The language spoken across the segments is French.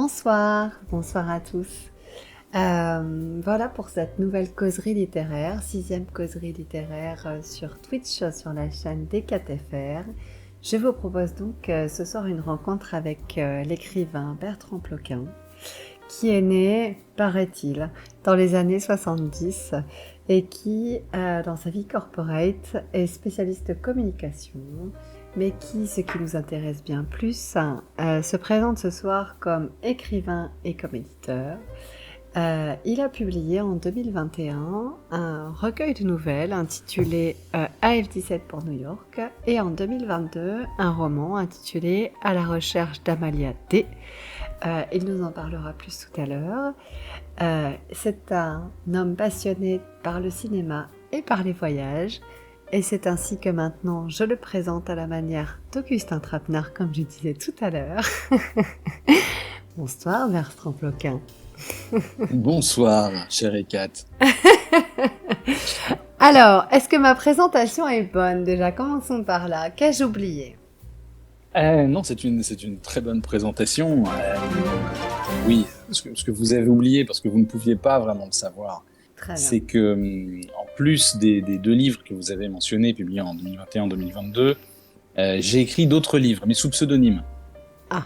Bonsoir à tous. Voilà pour cette nouvelle causerie littéraire, 6e causerie littéraire sur Twitch, sur la chaîne D4FR. Je vous propose donc ce soir une rencontre avec l'écrivain Bertrand Ploquin, qui est né, paraît-il, dans les années 70 et qui, dans sa vie corporate, est spécialiste communication, mais qui, ce qui nous intéresse bien plus, se présente ce soir comme écrivain et comme éditeur. Il a publié en 2021 un recueil de nouvelles intitulé AF-17 pour New York et en 2022 un roman intitulé À la recherche d'Amalia D. Il nous en parlera plus tout à l'heure. C'est un homme passionné par le cinéma et par les voyages. Et c'est ainsi que maintenant je le présente à la manière d'Augustin Trapenard, comme je disais tout à l'heure. Bonsoir Bertrand Ploquin. Bonsoir, chère Ekat. Alors, est-ce que ma présentation est bonne déjà? Commençons par là. Qu'ai-je oublié? Non, c'est une très bonne présentation. Oui, ce que vous avez oublié, parce que vous ne pouviez pas vraiment le savoir, c'est que, en plus des deux livres que vous avez mentionnés, publiés en 2021-2022, j'ai écrit d'autres livres, mais sous pseudonyme. Ah.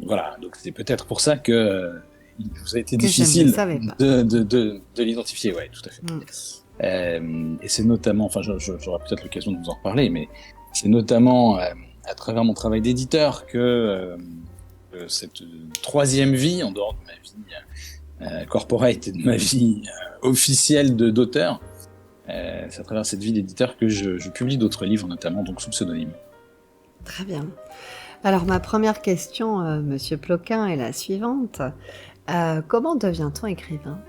Voilà, donc c'est peut-être pour ça que il vous a été difficile de l'identifier. Ouais, tout à fait. Et c'est notamment, enfin, j'aurai peut-être l'occasion de vous en reparler, mais c'est notamment à travers mon travail d'éditeur que cette troisième vie, en dehors de ma vie corporate et de ma vie officielle d'auteur, c'est à travers cette vie d'éditeur que je publie d'autres livres, notamment donc sous pseudonyme. Très bien. Alors ma première question, Monsieur Ploquin, est la suivante. Comment devient-on écrivain?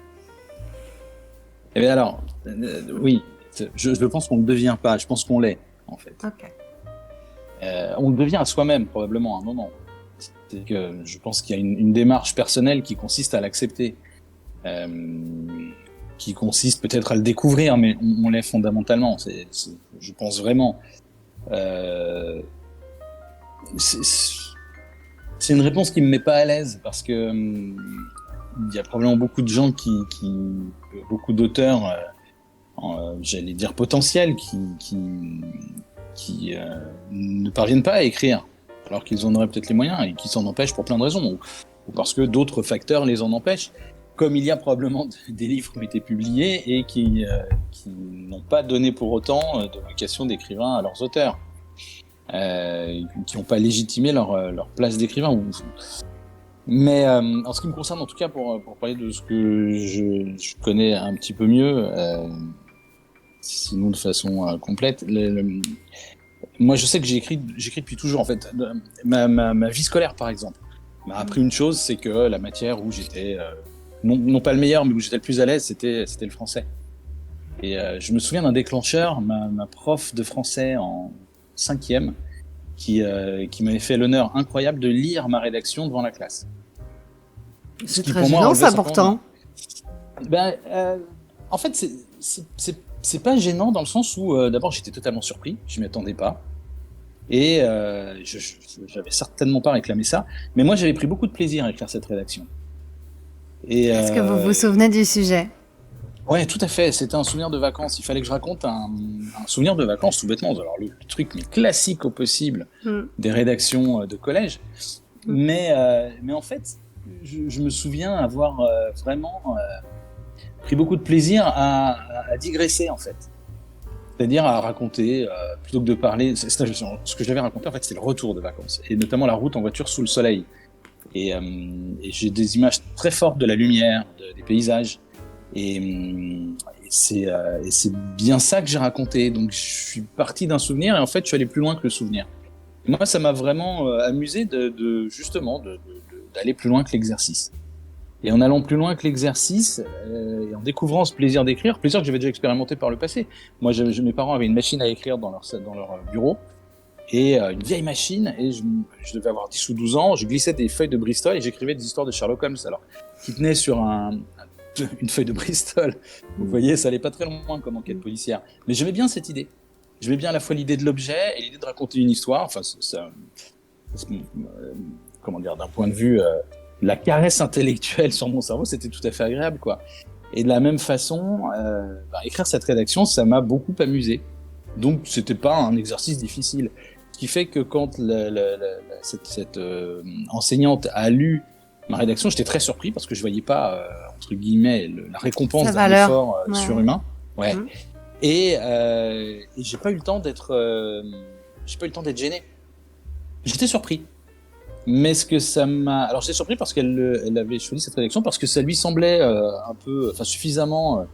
Eh bien alors, oui, je pense qu'on ne devient pas, je pense qu'on l'est, en fait. Ok. On le devient à soi-même, probablement, à un moment. C'est que je pense qu'il y a une démarche personnelle qui consiste à l'accepter, qui consiste peut-être à le découvrir, mais on l'est fondamentalement. Je pense vraiment. C'est une réponse qui me met pas à l'aise parce que il y a probablement beaucoup de gens beaucoup d'auteurs, j'allais dire potentiels, qui ne parviennent pas à écrire, alors qu'ils en auraient peut-être les moyens et qui s'en empêchent pour plein de raisons, ou parce que d'autres facteurs les en empêchent. Comme il y a probablement des livres qui ont été publiés et qui n'ont pas donné pour autant de vocation d'écrivain à leurs auteurs. Qui n'ont pas légitimé leur place d'écrivain. Mais en ce qui me concerne, en tout cas, pour parler de ce que je connais un petit peu mieux, sinon de façon complète, moi je sais que j'écris depuis toujours. En fait, ma vie scolaire, par exemple, m'a appris une chose, c'est que la matière où j'étais non pas le meilleur, mais où j'étais le plus à l'aise, c'était le français. Et je me souviens d'un déclencheur, ma prof de français en 5e, qui m'avait fait l'honneur incroyable de lire ma rédaction devant la classe. C'est très gênant, ça, pourtant. En fait, c'est pas gênant dans le sens où, d'abord, j'étais totalement surpris, je m'y attendais pas. Et j'avais certainement pas réclamé ça. Mais moi, j'avais pris beaucoup de plaisir à écrire cette rédaction. Est-ce que vous vous souvenez du sujet? Ouais, tout à fait. C'était un souvenir de vacances. Il fallait que je raconte un souvenir de vacances, tout bêtement. Alors, le truc mais classique au possible des rédactions de collège. Mais en fait, je me souviens avoir vraiment pris beaucoup de plaisir à digresser, en fait. C'est-à-dire à raconter, plutôt que de parler. Ce que j'avais raconté, en fait, c'était le retour de vacances. Et notamment la route en voiture sous le soleil. Et j'ai des images très fortes de la lumière, des paysages. Et c'est bien ça que j'ai raconté. Donc je suis parti d'un souvenir et en fait je suis allé plus loin que le souvenir. Et moi ça m'a vraiment amusé justement d'aller plus loin que l'exercice. Et en allant plus loin que l'exercice et en découvrant ce plaisir d'écrire, plaisir que j'avais déjà expérimenté par le passé. Moi mes parents avaient une machine à écrire dans leur bureau et une vieille machine, et je devais avoir 10 ou 12 ans, je glissais des feuilles de Bristol et j'écrivais des histoires de Sherlock Holmes, alors qui tenaient sur une feuille de Bristol. Vous voyez, ça allait pas très loin comme enquête policière. Mais j'aimais bien cette idée. J'aimais bien à la fois l'idée de l'objet et l'idée de raconter une histoire. Enfin, comment dire, d'un point de vue la caresse intellectuelle sur mon cerveau, c'était tout à fait agréable, quoi. Et de la même façon, écrire cette rédaction, ça m'a beaucoup amusé. Donc, c'était pas un exercice difficile. Ce qui fait que quand cette enseignante a lu ma rédaction, j'étais très surpris parce que je voyais pas, entre guillemets, la récompense d'un effort surhumain. Ouais. Et j'ai pas eu le temps d'être gêné. J'étais surpris. Mais ce que ça m'a... Alors, j'étais surpris parce qu'elle avait choisi cette rédaction parce que ça lui semblait suffisamment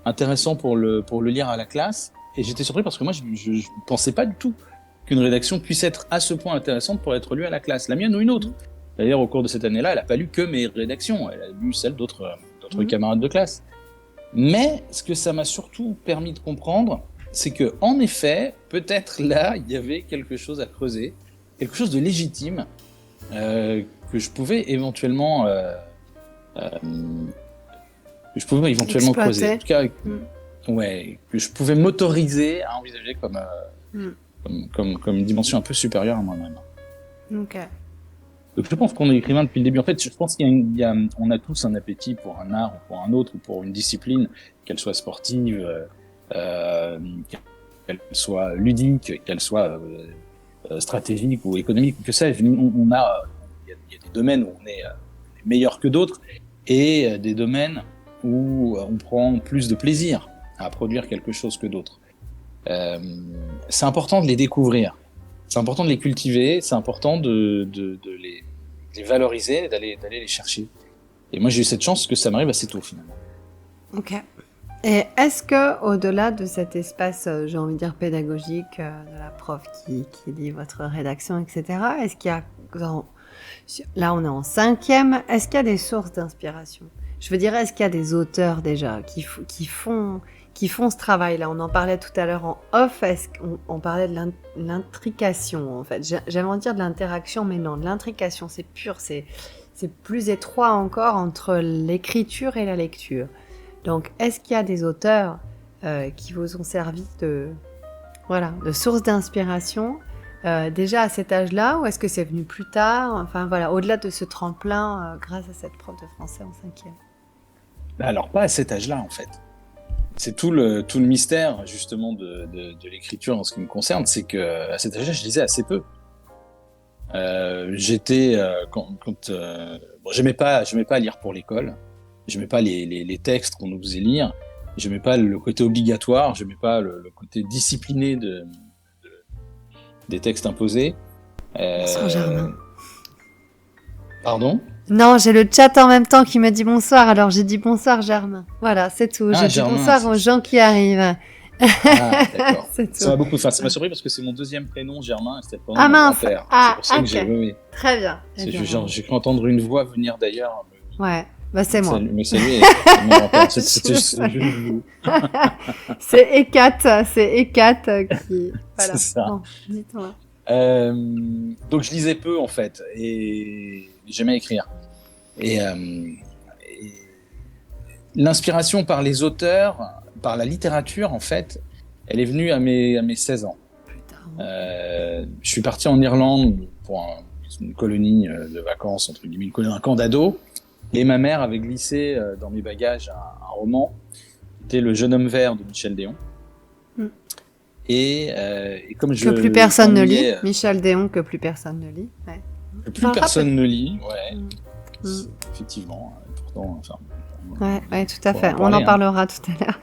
intéressant pour le lire à la classe. Et j'étais surpris parce que moi, je pensais pas du tout qu'une rédaction puisse être à ce point intéressante pour être lue à la classe. La mienne ou une autre. D'ailleurs, au cours de cette année-là, elle a pas lu que mes rédactions. Elle a lu celles d'autres camarades de classe. Mais ce que ça m'a surtout permis de comprendre, c'est que, en effet, peut-être là, il y avait quelque chose à creuser, quelque chose de légitime, que je pouvais éventuellement creuser. En tout cas, que je pouvais m'autoriser à envisager comme une dimension un peu supérieure à moi-même. Ok. Donc je pense qu'on est écrivain depuis le début. En fait, je pense on a tous un appétit pour un art ou pour un autre ou pour une discipline, qu'elle soit sportive, qu'elle soit ludique, qu'elle soit stratégique ou économique, que sais-je. Il y a des domaines où on est meilleur que d'autres et des domaines où on prend plus de plaisir à produire quelque chose que d'autres. C'est important de les découvrir. C'est important de les cultiver, c'est important de les valoriser, d'aller les chercher. Et moi, j'ai eu cette chance que ça m'arrive assez tôt, finalement. Ok. Et est-ce que, au-delà de cet espace, j'ai envie de dire pédagogique, de la prof qui lit votre rédaction, etc., est-ce qu'il y a, là on est en 5e, est-ce qu'il y a des sources d'inspiration ? Je veux dire, est-ce qu'il y a des auteurs déjà qui font ce travail-là ? On en parlait tout à l'heure en off, on parlait de l'intrication, en fait. J'avais envie de dire de l'interaction, mais non, de l'intrication, c'est pur, c'est plus étroit encore entre l'écriture et la lecture. Donc, est-ce qu'il y a des auteurs qui vous ont servi de source d'inspiration déjà à cet âge-là, ou est-ce que c'est venu plus tard ? Enfin, voilà, au-delà de ce tremplin grâce à cette prof de français en 5e. Alors, pas à cet âge-là, en fait. C'est tout le mystère, justement, de l'écriture en ce qui me concerne, c'est que à cet âge-là, je lisais assez peu. J'aimais pas lire pour l'école. J'aimais pas les textes qu'on nous faisait lire. J'aimais pas le côté obligatoire. J'aimais pas le côté discipliné des textes imposés. Bonsoir Germain. Pardon ? Non, j'ai le chat en même temps qui me dit bonsoir, alors j'ai dit bonsoir Germain. Voilà, c'est tout. J'ai dit bonsoir aux gens qui arrivent. Ah, d'accord. C'est ça m'a beaucoup fait. Ça m'a surpris parce que c'est mon deuxième prénom, Germain, et c'était le prénom de mon mince. grand-père. Ah, c'est pour ça okay. Que j'ai... Très bien. J'ai cru entendre une voix venir d'ailleurs. Ouais, bah c'est moi. Me saluer, c'est mon grand-père. C'est Ekat qui... Voilà. C'est ça. Bon, dites-moi. Donc je lisais peu en fait, et j'aimais écrire. Et l'inspiration par les auteurs, par la littérature en fait, elle est venue à mes 16 ans. Je suis parti en Irlande pour une colonie de vacances, entre guillemets, un camp d'ados, et ma mère avait glissé dans mes bagages un roman, c'était Le jeune homme vert de Michel Déon. Et comme que plus personne ne lit, Michel Déon, que plus personne ne lit. Ouais. Que plus personne ne lit, ouais. Effectivement. Pourtant, enfin, ouais, tout à fait. On en parlera tout à l'heure.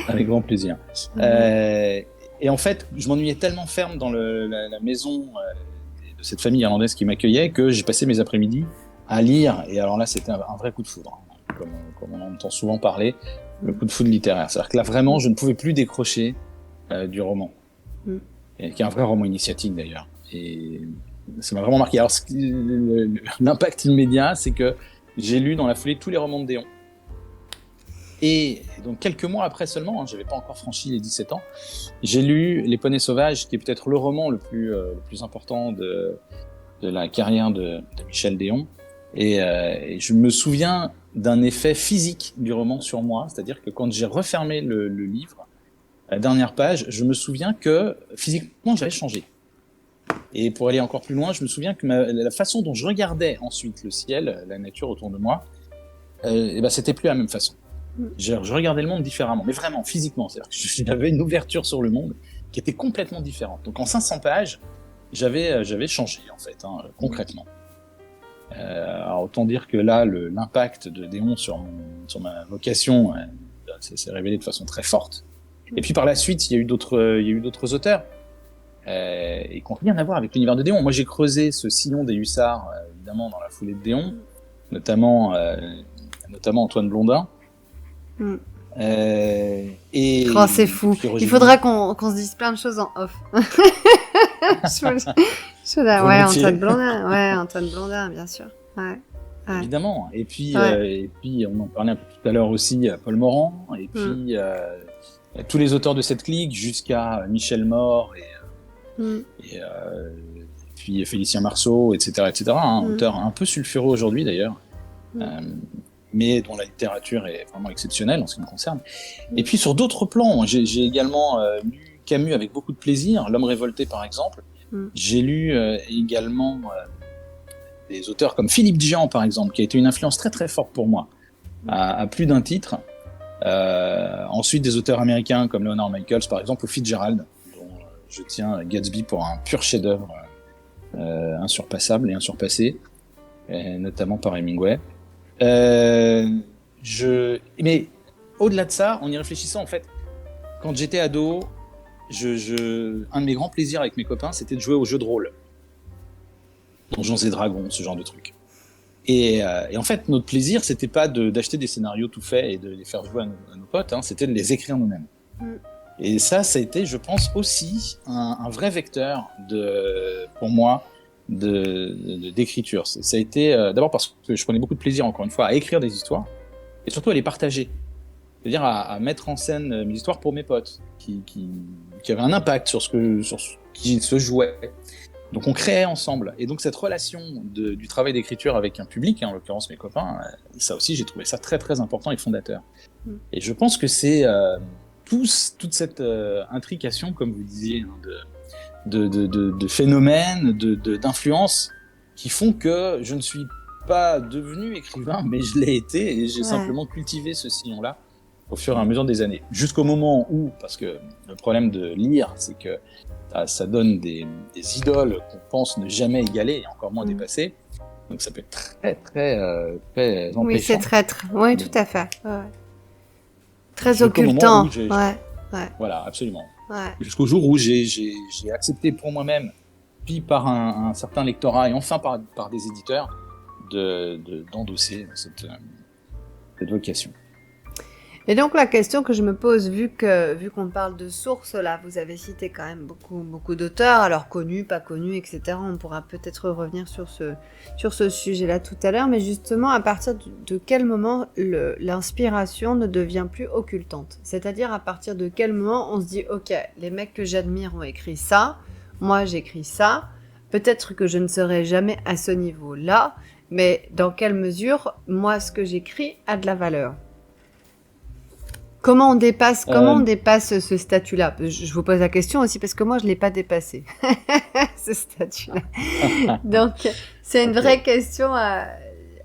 Avec grand plaisir. Et en fait, je m'ennuyais tellement ferme dans la maison de cette famille irlandaise qui m'accueillait que j'ai passé mes après-midi à lire. Et alors là, c'était un vrai coup de foudre, comme on en entend souvent parler, le coup de foudre littéraire. C'est-à-dire que là, vraiment, je ne pouvais plus décrocher du roman, et qui est un vrai roman initiatique d'ailleurs. Et ça m'a vraiment marqué. Alors, l'impact immédiat, c'est que j'ai lu dans la foulée tous les romans de Déon. Et donc, quelques mois après seulement, j'avais pas encore franchi les 17 ans, j'ai lu Les Poneys Sauvages, qui est peut-être le roman le plus important de la carrière de Michel Déon. Et je me souviens d'un effet physique du roman sur moi, c'est-à-dire que quand j'ai refermé le livre, à la dernière page, je me souviens que physiquement, j'avais changé. Et pour aller encore plus loin, je me souviens que la façon dont je regardais ensuite le ciel, la nature autour de moi, et ben c'était plus la même façon. Je regardais le monde différemment, mais vraiment physiquement. C'est-à-dire que j'avais une ouverture sur le monde qui était complètement différente. Donc en 500 pages, j'avais changé en fait, concrètement. Alors autant dire que là, l'impact de Déon sur ma vocation s'est révélé de façon très forte. Et puis par la suite, il y a eu d'autres auteurs et qui n'ont rien à voir avec l'univers de Déon. Moi, j'ai creusé ce sillon des hussards, évidemment, dans la foulée de Déon, notamment Antoine Blondin. C'est fou. Il faudra qu'on se dise plein de choses en off. Antoine Blondin, bien sûr. Ouais. Évidemment. Et puis, on en parlait un peu tout à l'heure aussi, Paul Morand, et puis tous les auteurs de cette clique, jusqu'à Michel Maure et puis Félicien Marceau, etc., auteurs un peu sulfureux aujourd'hui d'ailleurs. Mais dont la littérature est vraiment exceptionnelle en ce qui me concerne. Et puis sur d'autres plans, j'ai également lu Camus avec beaucoup de plaisir, L'Homme révolté par exemple. J'ai lu également des auteurs comme Philippe Dian par exemple, qui a été une influence très très forte pour moi, à plus d'un titre. Ensuite des auteurs américains comme Leonard Michaels par exemple, ou Fitzgerald, dont je tiens Gatsby pour un pur chef-d'œuvre insurpassable et insurpassé, notamment par Hemingway. Mais au-delà de ça, en y réfléchissant, en fait, quand j'étais ado, un de mes grands plaisirs avec mes copains, c'était de jouer aux jeux de rôle. Donjons et Dragons, ce genre de trucs. Et en fait, notre plaisir, c'était pas d'acheter des scénarios tout faits et de les faire jouer à nos potes, c'était de les écrire nous-mêmes. Et ça a été, je pense, aussi un vrai vecteur pour moi, d'écriture. Ça a été d'abord parce que je prenais beaucoup de plaisir, encore une fois, à écrire des histoires et surtout à les partager. C'est-à-dire à mettre en scène mes histoires pour mes potes qui avaient un impact sur ce qui se jouait. Donc on créait ensemble. Et donc cette relation du travail d'écriture avec un public, en l'occurrence mes copains, ça aussi j'ai trouvé ça très très important et fondateur. Et je pense que c'est toute cette intrication, comme vous disiez, de phénomènes, d'influences qui font que je ne suis pas devenu écrivain, mais je l'ai été et j'ai simplement cultivé ce sillon-là au fur et à mesure des années. Jusqu'au moment où, parce que le problème de lire, c'est que ça donne des idoles qu'on pense ne jamais égaler et encore moins dépasser. Donc ça peut être très, très, très empêchant. Oui, c'est traître. Oui, tout à fait. Ouais. Très occultant. Voilà, absolument. Ouais. Jusqu'au jour où j'ai accepté pour moi-même, puis par un certain lectorat et enfin par des éditeurs, d'endosser cette vocation. Et donc la question que je me pose, vu qu'on parle de sources, là, vous avez cité quand même beaucoup d'auteurs, alors connus, pas connus, etc. On pourra peut-être revenir sur ce sujet-là tout à l'heure, mais justement, à partir de quel moment l'inspiration ne devient plus occultante? C'est-à-dire à partir de quel moment on se dit, ok, les mecs que j'admire ont écrit ça, moi j'écris ça, peut-être que je ne serai jamais à ce niveau-là, mais dans quelle mesure, moi, ce que j'écris a de la valeur? Comment on dépasse ce statut-là? Je vous pose la question aussi parce que moi, je ne l'ai pas dépassé, ce statut-là. Donc, c'est une vraie question à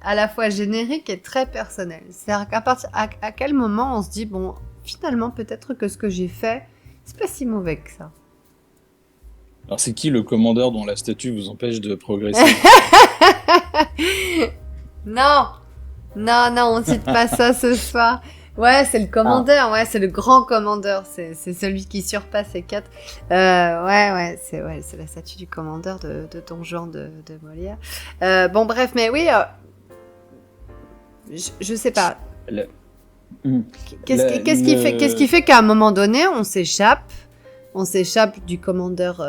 la fois générique et très personnelle. C'est-à-dire à quel moment on se dit, bon, finalement, peut-être que ce que j'ai fait, c'est pas si mauvais que ça. Alors, c'est qui le commandeur dont la statue vous empêche de progresser? Non, on ne cite pas ça ce soir. Ouais, c'est le commandeur, c'est le grand commandeur, c'est celui qui surpasse les quatre. C'est la statue du commandeur de Don Juan de Molière. Bon, bref, mais oui, je sais pas. Qu'est-ce qui fait qu'à un moment donné, on s'échappe du commandeur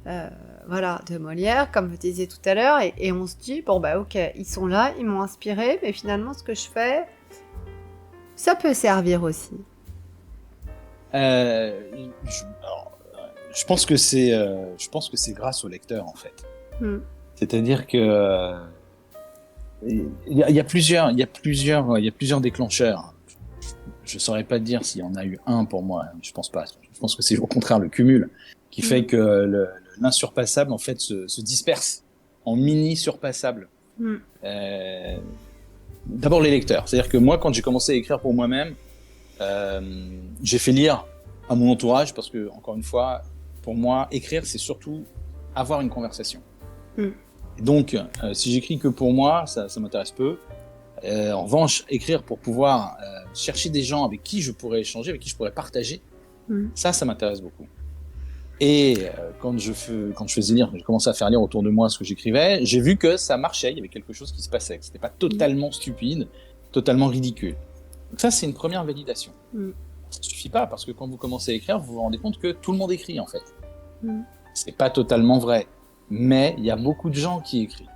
de Molière, comme vous disiez tout à l'heure, et on se dit, bon bah ok, ils sont là, ils m'ont inspiré, mais finalement ce que je fais, ça peut servir aussi. Je pense que c'est grâce au lecteur en fait. C'est-à-dire que il y a plusieurs déclencheurs. Je saurais pas dire s'il y en a eu un pour moi. Je pense pas. Je pense que c'est au contraire le cumul qui fait que l'insurpassable en fait se disperse en mini surpassables. D'abord les lecteurs, c'est-à-dire que moi quand j'ai commencé à écrire pour moi-même, j'ai fait lire à mon entourage parce que encore une fois, pour moi écrire c'est surtout avoir une conversation. Et donc si j'écris que pour moi, ça m'intéresse peu. En revanche, écrire pour pouvoir chercher des gens avec qui je pourrais échanger, avec qui je pourrais partager, ça m'intéresse beaucoup. Et quand je faisais lire, j'ai commencé à faire lire autour de moi ce que j'écrivais, j'ai vu que ça marchait, il y avait quelque chose qui se passait, que c'était pas totalement stupide, totalement ridicule. Donc ça, c'est une première validation. Ça suffit pas, parce que quand vous commencez à écrire, vous vous rendez compte que tout le monde écrit, en fait. C'est pas totalement vrai, mais il y a beaucoup de gens qui écrivent.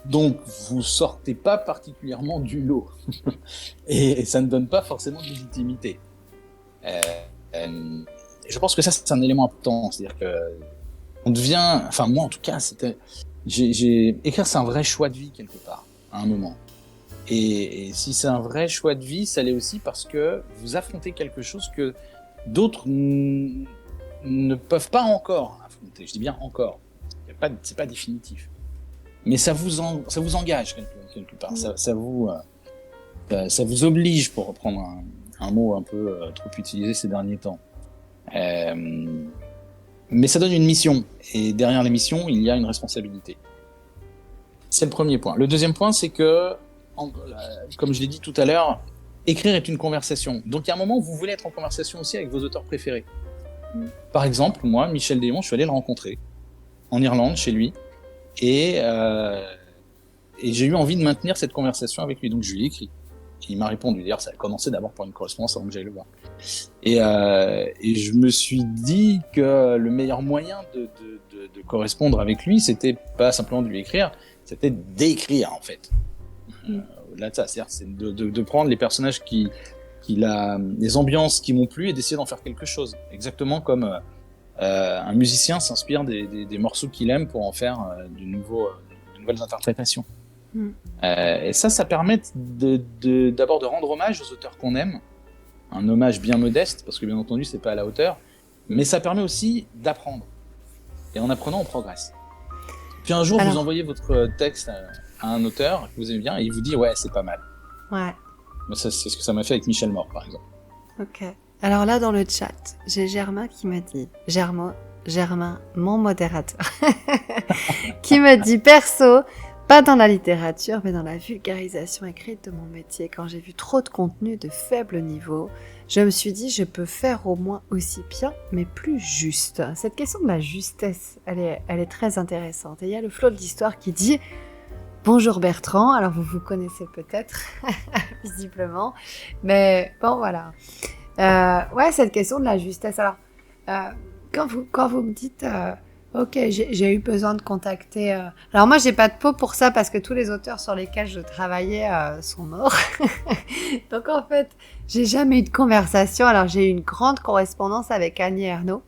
Donc, vous sortez pas particulièrement du lot. et ça ne donne pas forcément de légitimité. Je pense que ça, c'est un élément important. C'est-à-dire que on devient... Enfin, moi, en tout cas, écrire, c'est un vrai choix de vie, quelque part, à un moment. Et si c'est un vrai choix de vie, ça l'est aussi parce que vous affrontez quelque chose que d'autres ne peuvent pas encore affronter. Je dis bien encore. C'est pas définitif. Mais ça vous engage quelque part. Ça vous oblige, pour reprendre un mot un peu trop utilisé ces derniers temps. Mais ça donne une mission. Et derrière la mission, il y a une responsabilité. C'est le premier point. Le deuxième point, c'est que, comme je l'ai dit tout à l'heure, écrire est une conversation. Donc il y a un moment où vous voulez être en conversation aussi avec vos auteurs préférés. Par exemple, moi, Michel Déon, je suis allé le rencontrer en Irlande, chez lui. Et j'ai eu envie de maintenir cette conversation avec lui, donc je lui ai écrit. Et il m'a répondu. D'ailleurs, ça a commencé d'abord par une correspondance avant que j'aille le voir. Et je me suis dit que le meilleur moyen de correspondre avec lui, c'était pas simplement de lui écrire, c'était d'écrire en fait. Au-delà de ça, c'est de prendre les personnages les ambiances qui m'ont plu et d'essayer d'en faire quelque chose. Exactement comme un musicien s'inspire des morceaux qu'il aime pour en faire de nouvelles interprétations. Et ça permet d'abord de rendre hommage aux auteurs qu'on aime, un hommage bien modeste, parce que bien entendu c'est pas à la hauteur, mais ça permet aussi d'apprendre. Et en apprenant, on progresse. Puis un jour, vous envoyez votre texte à un auteur que vous aimez bien, et il vous dit « ouais, c'est pas mal ». Ouais. C'est ce que ça m'a fait avec Michel Mort, par exemple. Ok. Alors là, dans le chat, j'ai Germain qui m'a dit, Germain, mon modérateur, qui me dit perso, pas dans la littérature, mais dans la vulgarisation écrite de mon métier. Quand j'ai vu trop de contenu de faible niveau, je me suis dit, je peux faire au moins aussi bien, mais plus juste. Cette question de la justesse, elle est très intéressante. Et il y a le flot de l'histoire qui dit, bonjour Bertrand, alors vous connaissez peut-être, visiblement, mais bon voilà. Ouais, cette question de la justesse. Alors, quand vous me dites, ok, j'ai eu besoin de contacter. Alors moi, j'ai pas de peau pour ça parce que tous les auteurs sur lesquels je travaillais sont morts. Donc en fait, j'ai jamais eu de conversation. Alors j'ai eu une grande correspondance avec Annie Ernaux.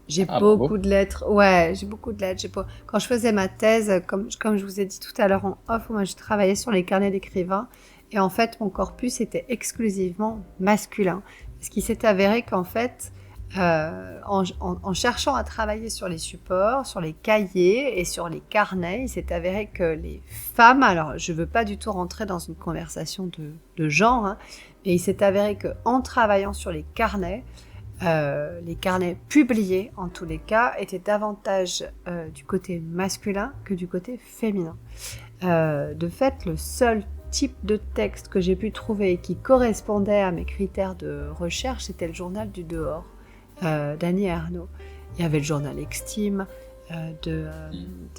J'ai beaucoup de lettres. Ouais, j'ai beaucoup de lettres. Quand je faisais ma thèse, comme je vous ai dit tout à l'heure en off, moi je travaillais sur les carnets d'écrivains. Et en fait, mon corpus était exclusivement masculin. Ce qui s'est avéré qu'en fait, en cherchant à travailler sur les supports, sur les cahiers et sur les carnets, il s'est avéré que les femmes, alors je ne veux pas du tout rentrer dans une conversation de genre, hein, mais il s'est avéré qu'en travaillant sur les carnets publiés en tous les cas, étaient davantage du côté masculin que du côté féminin. De fait, le seul type de texte que j'ai pu trouver et qui correspondait à mes critères de recherche, c'était le journal du dehors d'Annie Ernaux. Il y avait le journal Extime de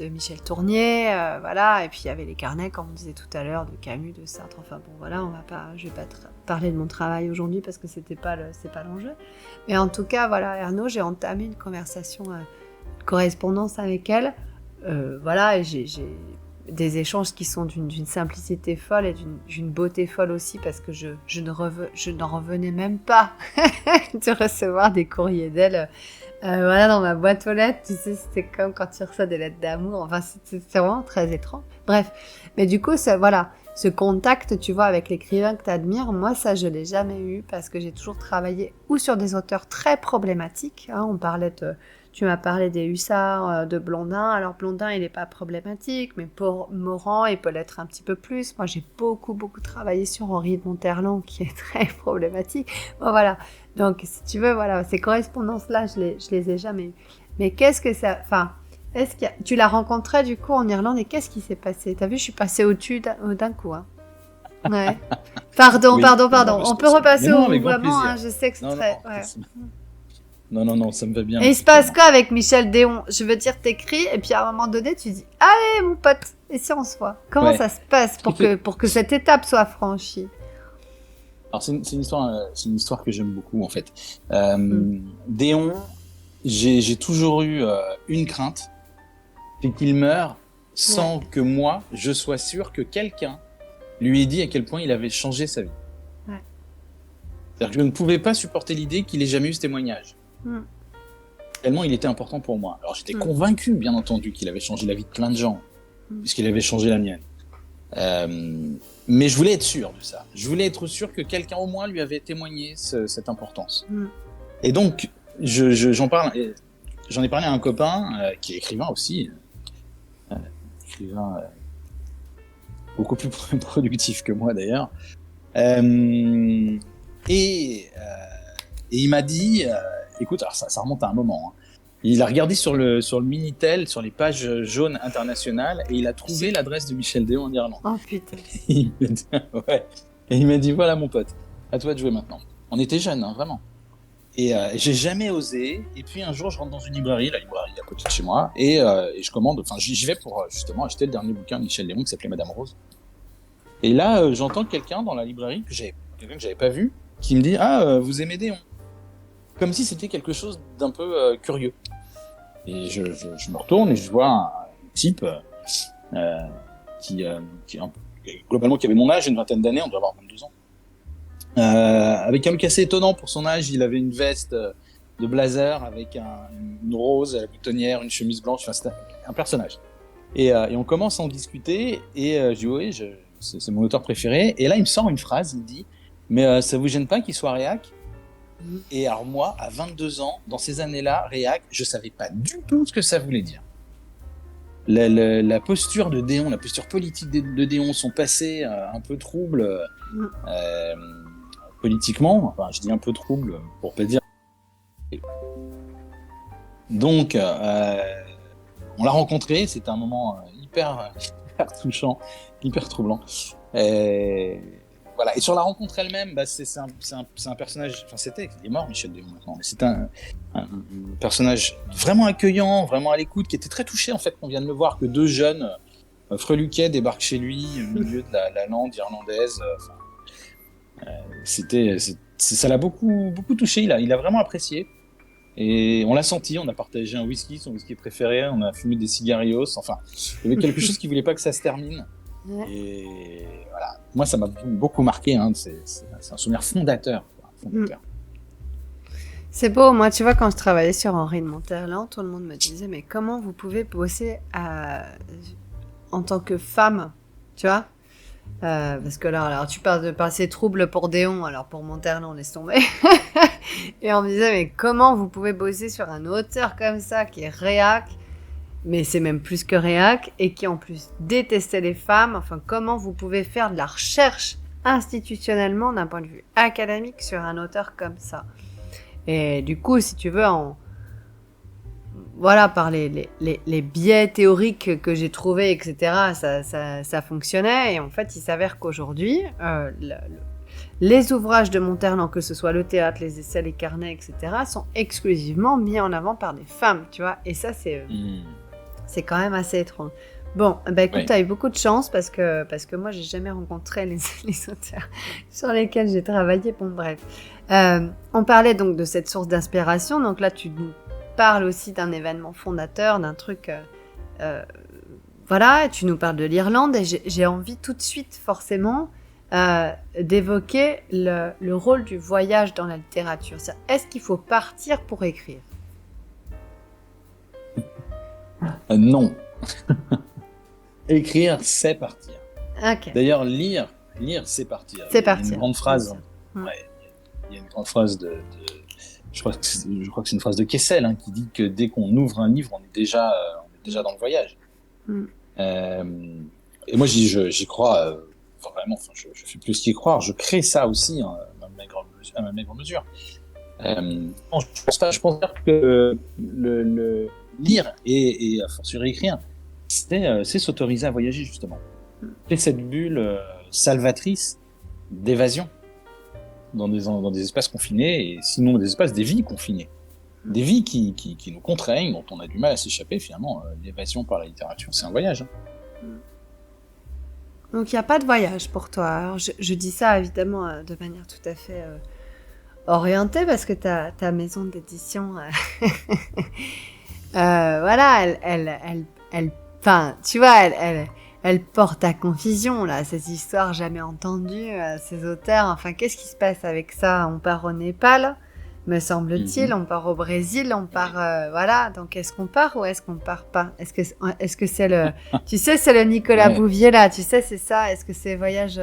Michel Tournier, voilà, et puis il y avait les carnets, comme on disait tout à l'heure, de Camus, de Sartre. Enfin bon, voilà, je vais pas parler de mon travail aujourd'hui parce que c'est pas l'enjeu. Mais en tout cas, voilà, Ernaux, j'ai entamé une conversation, une correspondance avec elle, voilà, et j'ai des échanges qui sont d'une simplicité folle et d'une beauté folle aussi, parce que je n'en revenais même pas de recevoir des courriers d'elle voilà, dans ma boîte aux lettres. Tu sais, c'était comme quand tu reçois des lettres d'amour. Enfin, c'est vraiment très étrange. Bref, mais du coup, voilà, ce contact, tu vois, avec l'écrivain que tu admires, moi, ça, je l'ai jamais eu parce que j'ai toujours travaillé ou sur des auteurs très problématiques. Hein, on parlait Tu m'as parlé des hussards, de Blondin. Alors, Blondin, il n'est pas problématique, mais pour Morand, il peut l'être un petit peu plus. Moi, j'ai beaucoup travaillé sur Henri de Monterland, qui est très problématique. Bon, voilà. Donc, si tu veux, voilà, ces correspondances-là, je les ai jamais eues. Mais qu'est-ce que ça... Enfin, tu l'as rencontré, du coup, en Irlande, et qu'est-ce qui s'est passé? T'as vu, je suis passée au-dessus d'un coup, hein. Ouais. Pardon. On peut repasser au vraiment, hein, je sais que c'est très... Non, ça me va bien. Et il se passe quoi avec Michel Déon? Je veux dire, t'écris, et puis à un moment donné, tu dis, allez, mon pote, et si on se voit? Comment ça se passe pour que cette étape soit franchie? Alors, c'est une histoire que j'aime beaucoup, en fait. Déon, j'ai toujours eu une crainte, c'est qu'il meure sans que moi, je sois sûr que quelqu'un lui ait dit à quel point il avait changé sa vie. Ouais. C'est-à-dire que je ne pouvais pas supporter l'idée qu'il ait jamais eu ce témoignage. Tellement il était important pour moi. Alors j'étais convaincu, bien entendu, qu'il avait changé la vie de plein de gens, puisqu'il avait changé la mienne. Mais je voulais être sûr de ça. Je voulais être sûr que quelqu'un au moins lui avait témoigné cette importance. Et donc, j'en ai parlé à un copain qui est écrivain aussi, écrivain beaucoup plus productif que moi d'ailleurs. Et il m'a dit, écoute, alors ça remonte à un moment. Hein. Il a regardé sur le Minitel, sur les pages jaunes internationales, et il a trouvé l'adresse de Michel Déon en Irlande. Oh putain. Et il m'a dit, voilà mon pote, à toi de jouer maintenant. On était jeunes, hein, vraiment. Et j'ai jamais osé. Et puis un jour, je rentre dans une librairie, la librairie à côté de chez moi, et je commande. Enfin, j'y vais pour justement acheter le dernier bouquin de Michel Déon qui s'appelait Madame Rose. Et là, j'entends quelqu'un dans la librairie quelqu'un que j'avais pas vu, qui me dit vous aimez Déon, comme si c'était quelque chose d'un peu curieux. Et je me retourne et je vois un type qui globalement qui avait mon âge, une vingtaine d'années, on doit avoir 22 ans. Avec un look assez étonnant pour son âge, il avait une veste de blazer avec une rose à la boutonnière, une chemise blanche, enfin c'était un personnage. Et on commence à en discuter et je dis oui, c'est mon auteur préféré. Et là il me sort une phrase, il me dit mais ça vous gêne pas qu'il soit réac? Et alors moi, à 22 ans, dans ces années-là, réac, je savais pas du tout ce que ça voulait dire. La posture de Déon, la posture politique de Déon, son passé un peu trouble politiquement, enfin je dis un peu trouble pour pas dire. Donc on l'a rencontré, c'était un moment hyper touchant, hyper troublant. Voilà. Et sur la rencontre elle-même, c'est un personnage, enfin il est mort Michel Déon maintenant, mais c'est un personnage vraiment accueillant, vraiment à l'écoute, qui était très touché en fait qu'on vienne le voir, que deux jeunes freluquets débarquent chez lui au milieu de la lande irlandaise. Ça l'a beaucoup touché, il a vraiment apprécié. Et on l'a senti, on a partagé un whisky, son whisky préféré, on a fumé des cigarillos, enfin, il y avait quelque chose qui voulait pas que ça se termine. Et voilà, moi ça m'a beaucoup marqué, hein. C'est un souvenir fondateur. C'est beau, moi tu vois, quand je travaillais sur Henri de Monterland, tout le monde me disait mais comment vous pouvez bosser en tant que femme, tu vois, parce que là, alors tu parles de passé trouble pour Déon, alors pour Monterland, laisse tomber. Et on me disait mais comment vous pouvez bosser sur un auteur comme ça qui est réac, mais c'est même plus que réac, et qui en plus détestait les femmes. Enfin, comment vous pouvez faire de la recherche institutionnellement d'un point de vue académique sur un auteur comme ça? Et du coup, si tu veux, voilà, par les biais théoriques que j'ai trouvés, etc., ça fonctionnait. Et en fait, il s'avère qu'aujourd'hui, les ouvrages de Monterland, que ce soit le théâtre, les essais, les carnets, etc., sont exclusivement mis en avant par des femmes, tu vois. Et ça, c'est quand même assez étrange. Bon, écoute, t'as eu beaucoup de chance parce que moi, j'ai jamais rencontré les auteurs sur lesquels j'ai travaillé. Bon, bref. On parlait donc de cette source d'inspiration. Donc là, tu nous parles aussi d'un événement fondateur, d'un truc... voilà, tu nous parles de l'Irlande et j'ai envie tout de suite, forcément, d'évoquer le rôle du voyage dans la littérature. Est-ce qu'il faut partir pour écrire ? Non. Écrire, c'est partir. Okay. D'ailleurs, lire, c'est partir. C'est partir. Il y a une grande phrase. Il y a une grande phrase je crois que c'est une phrase de Kessel, hein, qui dit que dès qu'on ouvre un livre, on est déjà dans le voyage. Et moi, j'y crois vraiment. Enfin, je fais plus qu'y croire. Je crée ça aussi, hein, à ma maigre mesure. Je pense que le lire et à fortiori écrire, c'est s'autoriser à voyager, justement. C'est cette bulle salvatrice d'évasion dans des espaces confinés, et sinon des vies confinées. Des vies qui nous contraignent, dont on a du mal à s'échapper, finalement. L'évasion par la littérature, c'est un voyage. Hein. Donc il n'y a pas de voyage pour toi. Alors, je dis ça évidemment de manière tout à fait orientée, parce que ta maison d'édition, voilà, enfin, tu vois, elle porte à confusion, là, ces histoires jamais entendues, ces auteurs. Enfin, qu'est-ce qui se passe avec ça? On part au Népal, me semble-t-il, on part au Brésil, on part, voilà. Donc, est-ce qu'on part ou est-ce qu'on part pas? Est-ce que c'est le, tu sais, c'est le Nicolas Bouvier, là, tu sais, c'est ça. Est-ce que c'est voyage,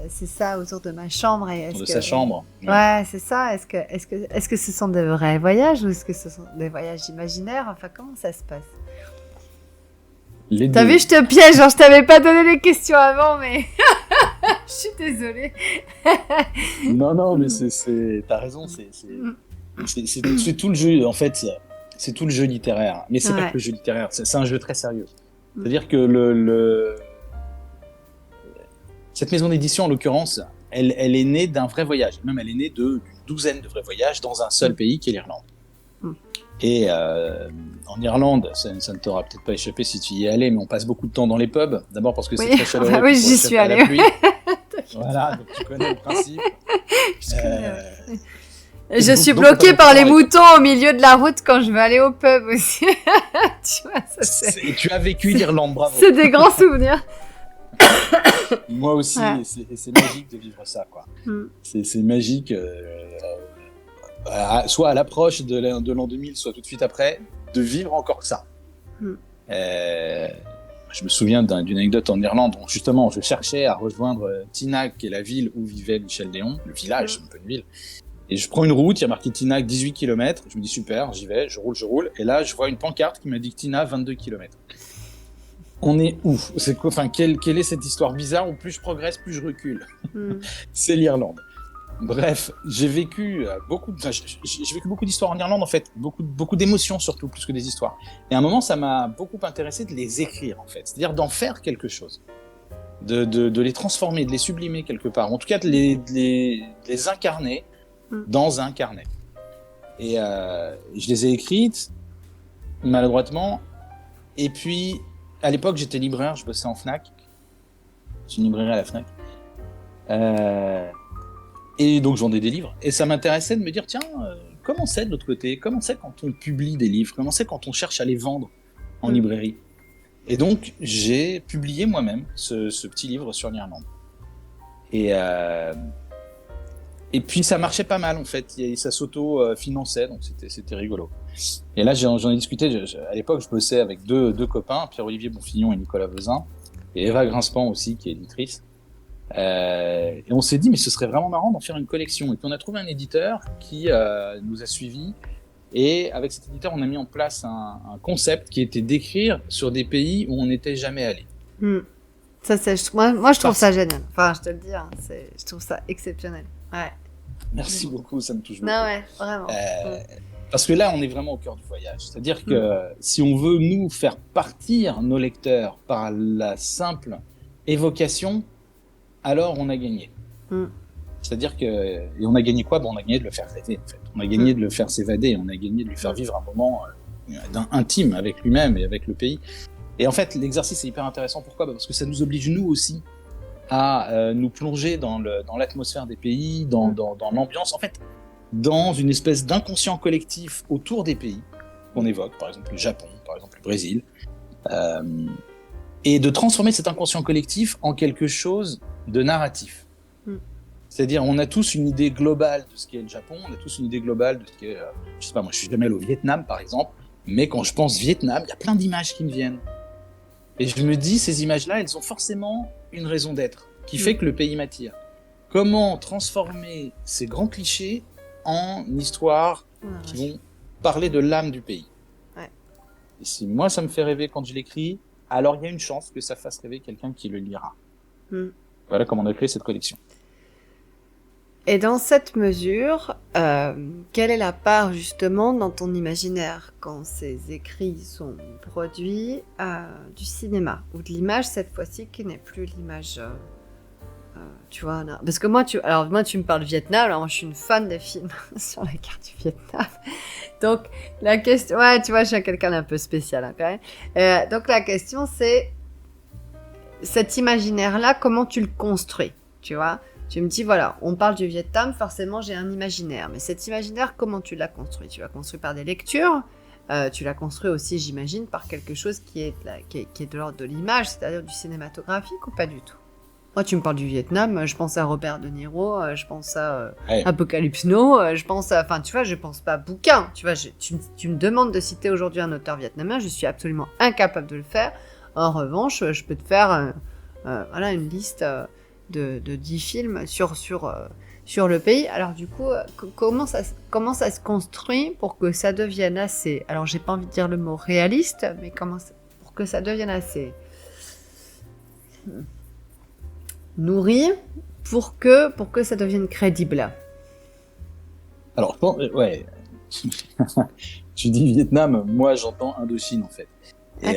c'est ça, autour de ma chambre, et autour de sa chambre. Ouais, c'est ça. Est-ce que ce sont de vrais voyages, ou est-ce que ce sont des voyages imaginaires? Enfin, comment ça se passe? T'as vu, je te piège, genre je t'avais pas donné les questions avant, mais je suis désolée. Non, mais t'as raison, c'est tout le jeu, en fait, c'est tout le jeu littéraire. Mais c'est pas que le jeu littéraire, c'est un jeu très sérieux. C'est-à-dire que cette maison d'édition, en l'occurrence, elle est née d'un vrai voyage. Même elle est née d'une douzaine de vrais voyages dans un seul pays qui est l'Irlande. Et en Irlande, ça ne t'aura peut-être pas échappé si tu y es allé, mais on passe beaucoup de temps dans les pubs. D'abord parce que c'est très chaleureux. Oui, j'y suis allée. Voilà, donc tu connais le principe. Je suis bloquée par les moutons au milieu de la route quand je veux aller au pub aussi. Tu vois, tu as vécu l'Irlande, bravo. C'est des grands souvenirs. Moi aussi, c'est magique de vivre ça, quoi. C'est magique. Soit à l'approche de l'an 2000, soit tout de suite après, de vivre encore ça. Je me souviens d'une anecdote en Irlande où justement je cherchais à rejoindre Tinac, qui est la ville où vivait Michel Déon, le village, c'est un peu une ville. Et je prends une route, il y a marqué Tinac 18 km, je me dis super, j'y vais, je roule, et là je vois une pancarte qui me dit Tinac 22 km. On est où? C'est quoi? Enfin, quelle est cette histoire bizarre où plus je progresse, plus je recule? C'est l'Irlande. Bref, j'ai vécu beaucoup d'histoires en Irlande, en fait, beaucoup d'émotions surtout, plus que des histoires. Et à un moment, ça m'a beaucoup intéressé de les écrire, en fait, c'est-à-dire d'en faire quelque chose, de les transformer, de les sublimer quelque part, en tout cas de les incarner dans un carnet. Et je les ai écrites maladroitement, et puis à l'époque j'étais libraire, je bossais en Fnac, j'ai une librairie à la Fnac. Et donc je vendais des livres, et ça m'intéressait de me dire, tiens, comment c'est de l'autre côté? Comment c'est quand on publie des livres? Comment c'est quand on cherche à les vendre en librairie? Et donc j'ai publié moi-même ce petit livre sur l'Irlande. Et puis ça marchait pas mal en fait, ça s'auto-finançait, donc c'était rigolo. Et là j'en ai discuté, à l'époque je bossais avec deux copains, Pierre-Olivier Bonfillon et Nicolas Vezin, et Eva Grinspan aussi qui est éditrice. Et on s'est dit mais ce serait vraiment marrant d'en faire une collection, et puis on a trouvé un éditeur qui nous a suivis, et avec cet éditeur on a mis en place un concept qui était d'écrire sur des pays où on n'était jamais allé. Ça, moi je trouve ça génial, enfin je te le dis, hein, je trouve ça exceptionnel. Ouais. Merci beaucoup, ça me touche beaucoup. Non, ouais, vraiment. Parce que là on est vraiment au cœur du voyage, c'est-à-dire que si on veut nous faire partir nos lecteurs par la simple évocation, alors on a gagné. C'est-à-dire que, et on a gagné quoi? On a gagné de le faire rêver, en fait. On a gagné de le faire s'évader, on a gagné de lui faire vivre un moment intime avec lui-même et avec le pays. Et en fait, l'exercice est hyper intéressant. Pourquoi? Parce que ça nous oblige, nous aussi, à nous plonger dans l'atmosphère des pays, dans l'ambiance, en fait, dans une espèce d'inconscient collectif autour des pays qu'on évoque, par exemple le Japon, par exemple le Brésil, et de transformer cet inconscient collectif en quelque chose de narratif. C'est-à-dire, on a tous une idée globale de ce qu'est le Japon, on a tous une idée globale de ce qu'est, je sais pas, moi je suis jamais allé au Vietnam par exemple, mais quand je pense Vietnam, il y a plein d'images qui me viennent. Et je me dis, ces images-là, elles ont forcément une raison d'être, qui fait que le pays m'attire. Comment transformer ces grands clichés en histoires qui vont parler de l'âme du pays. Ouais. Et si moi, ça me fait rêver quand je l'écris, alors il y a une chance que ça fasse rêver quelqu'un qui le lira. Voilà comment on a créé cette collection. Et dans cette mesure, quelle est la part justement dans ton imaginaire quand ces écrits sont produits du cinéma ou de l'image cette fois-ci qui n'est plus l'image, tu vois, là. Parce que moi tu me parles du Vietnam, alors moi je suis une fan des films sur la carte du Vietnam. Donc la question, ouais, tu vois, je suis quelqu'un d'un peu spécial hein, quand même. Donc la question c'est cet imaginaire-là, comment tu le construis, tu vois? Tu me dis, voilà, on parle du Vietnam, forcément j'ai un imaginaire. Mais cet imaginaire, comment tu l'as construit? Tu l'as construit par des lectures, tu l'as construit aussi, j'imagine, par quelque chose qui est de l'ordre de l'image, c'est-à-dire du cinématographique ou pas du tout? Moi, tu me parles du Vietnam, je pense à Robert De Niro, je pense à Apocalypse Now, je pense à... Enfin, tu vois, je pense pas à bouquin. Tu vois, tu me demandes de citer aujourd'hui un auteur vietnamien, je suis absolument incapable de le faire. En revanche, je peux te faire voilà, une liste... de 10 films sur le pays. Alors du coup, comment ça se construit pour que ça devienne assez... Alors j'ai pas envie de dire le mot réaliste, mais pour que ça devienne assez nourri pour que ça devienne crédible. Alors, ouais. Tu dis Vietnam, moi j'entends Indochine en fait. Et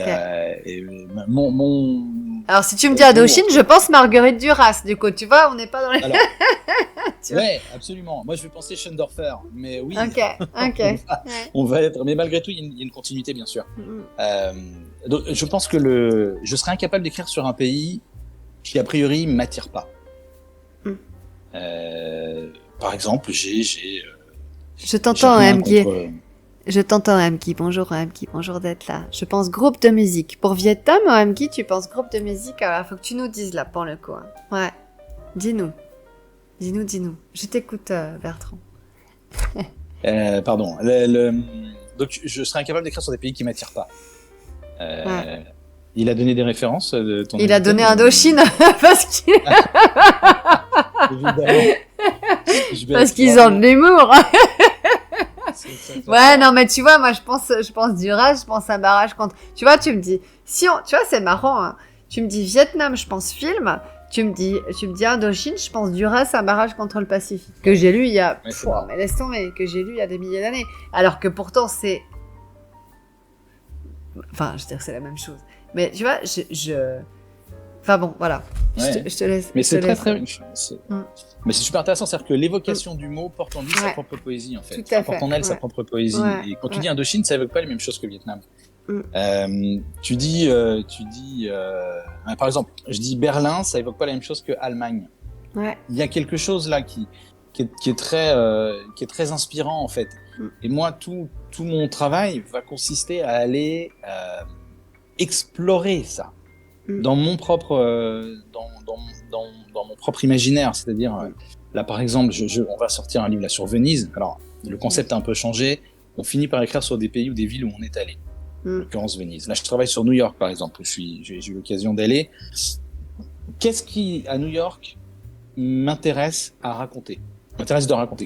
Alors, si tu me dis Indochine, je pense Marguerite Duras, du coup, tu vois, on n'est pas dans les... Alors, ouais, absolument. Moi, je vais penser Schoendorfer, mais oui. Ok. On va être... Mais malgré tout, il y a une continuité, bien sûr. Donc, je pense que je serais incapable d'écrire sur un pays qui, a priori, ne m'attire pas. Par exemple, je t'entends, Amki. Je t'entends, Amki. Bonjour, Amki. Bonjour d'être là. Je pense groupe de musique. Pour Vietnam, Amki, tu penses groupe de musique? Alors, il faut que tu nous dises là, pour le coup. Hein. Ouais. Dis-nous. Je t'écoute, Bertrand. Pardon. Donc, je serais incapable d'écrire sur des pays qui ne m'attirent pas. Ouais. Il a donné des références de ton... Il a donné Indochine parce qu'il... Évidemment. Parce qu'ils ont de l'humour. Ouais, non, mais tu vois, moi, je pense Duras, je pense un barrage contre... Tu vois, tu me dis... Tu vois, c'est marrant, hein. Tu me dis Vietnam, je pense film. Tu me dis Indochine, je pense Duras, un barrage contre le Pacifique. Que j'ai lu il y a... mais laisse tomber, que j'ai lu il y a des milliers d'années. Alors que pourtant, c'est... Enfin, je veux dire, c'est la même chose. Mais tu vois, Enfin bon, voilà. Ouais. Je te laisse. Mais c'est très... Mais c'est super intéressant, c'est-à-dire que l'évocation du mot porte en lui sa propre poésie, en fait. Porte en elle sa propre poésie. Ouais. Et quand tu dis Indochine, ça évoque pas les mêmes choses que le Vietnam. Tu dis, par exemple, je dis Berlin, ça évoque pas la même chose que Allemagne. Ouais. Il y a quelque chose là qui est très inspirant, en fait. Et moi, tout mon travail va consister à aller explorer ça dans mon propre dans mon propre imaginaire, c'est-à-dire là par exemple on va sortir un livre là sur Venise. Alors le concept a un peu changé, on finit par écrire sur des pays ou des villes où on est allé, en l'occurrence Venise. Là je travaille sur New York par exemple, où j'ai eu l'occasion d'aller. Qu'est-ce qui à New York m'intéresse à raconter,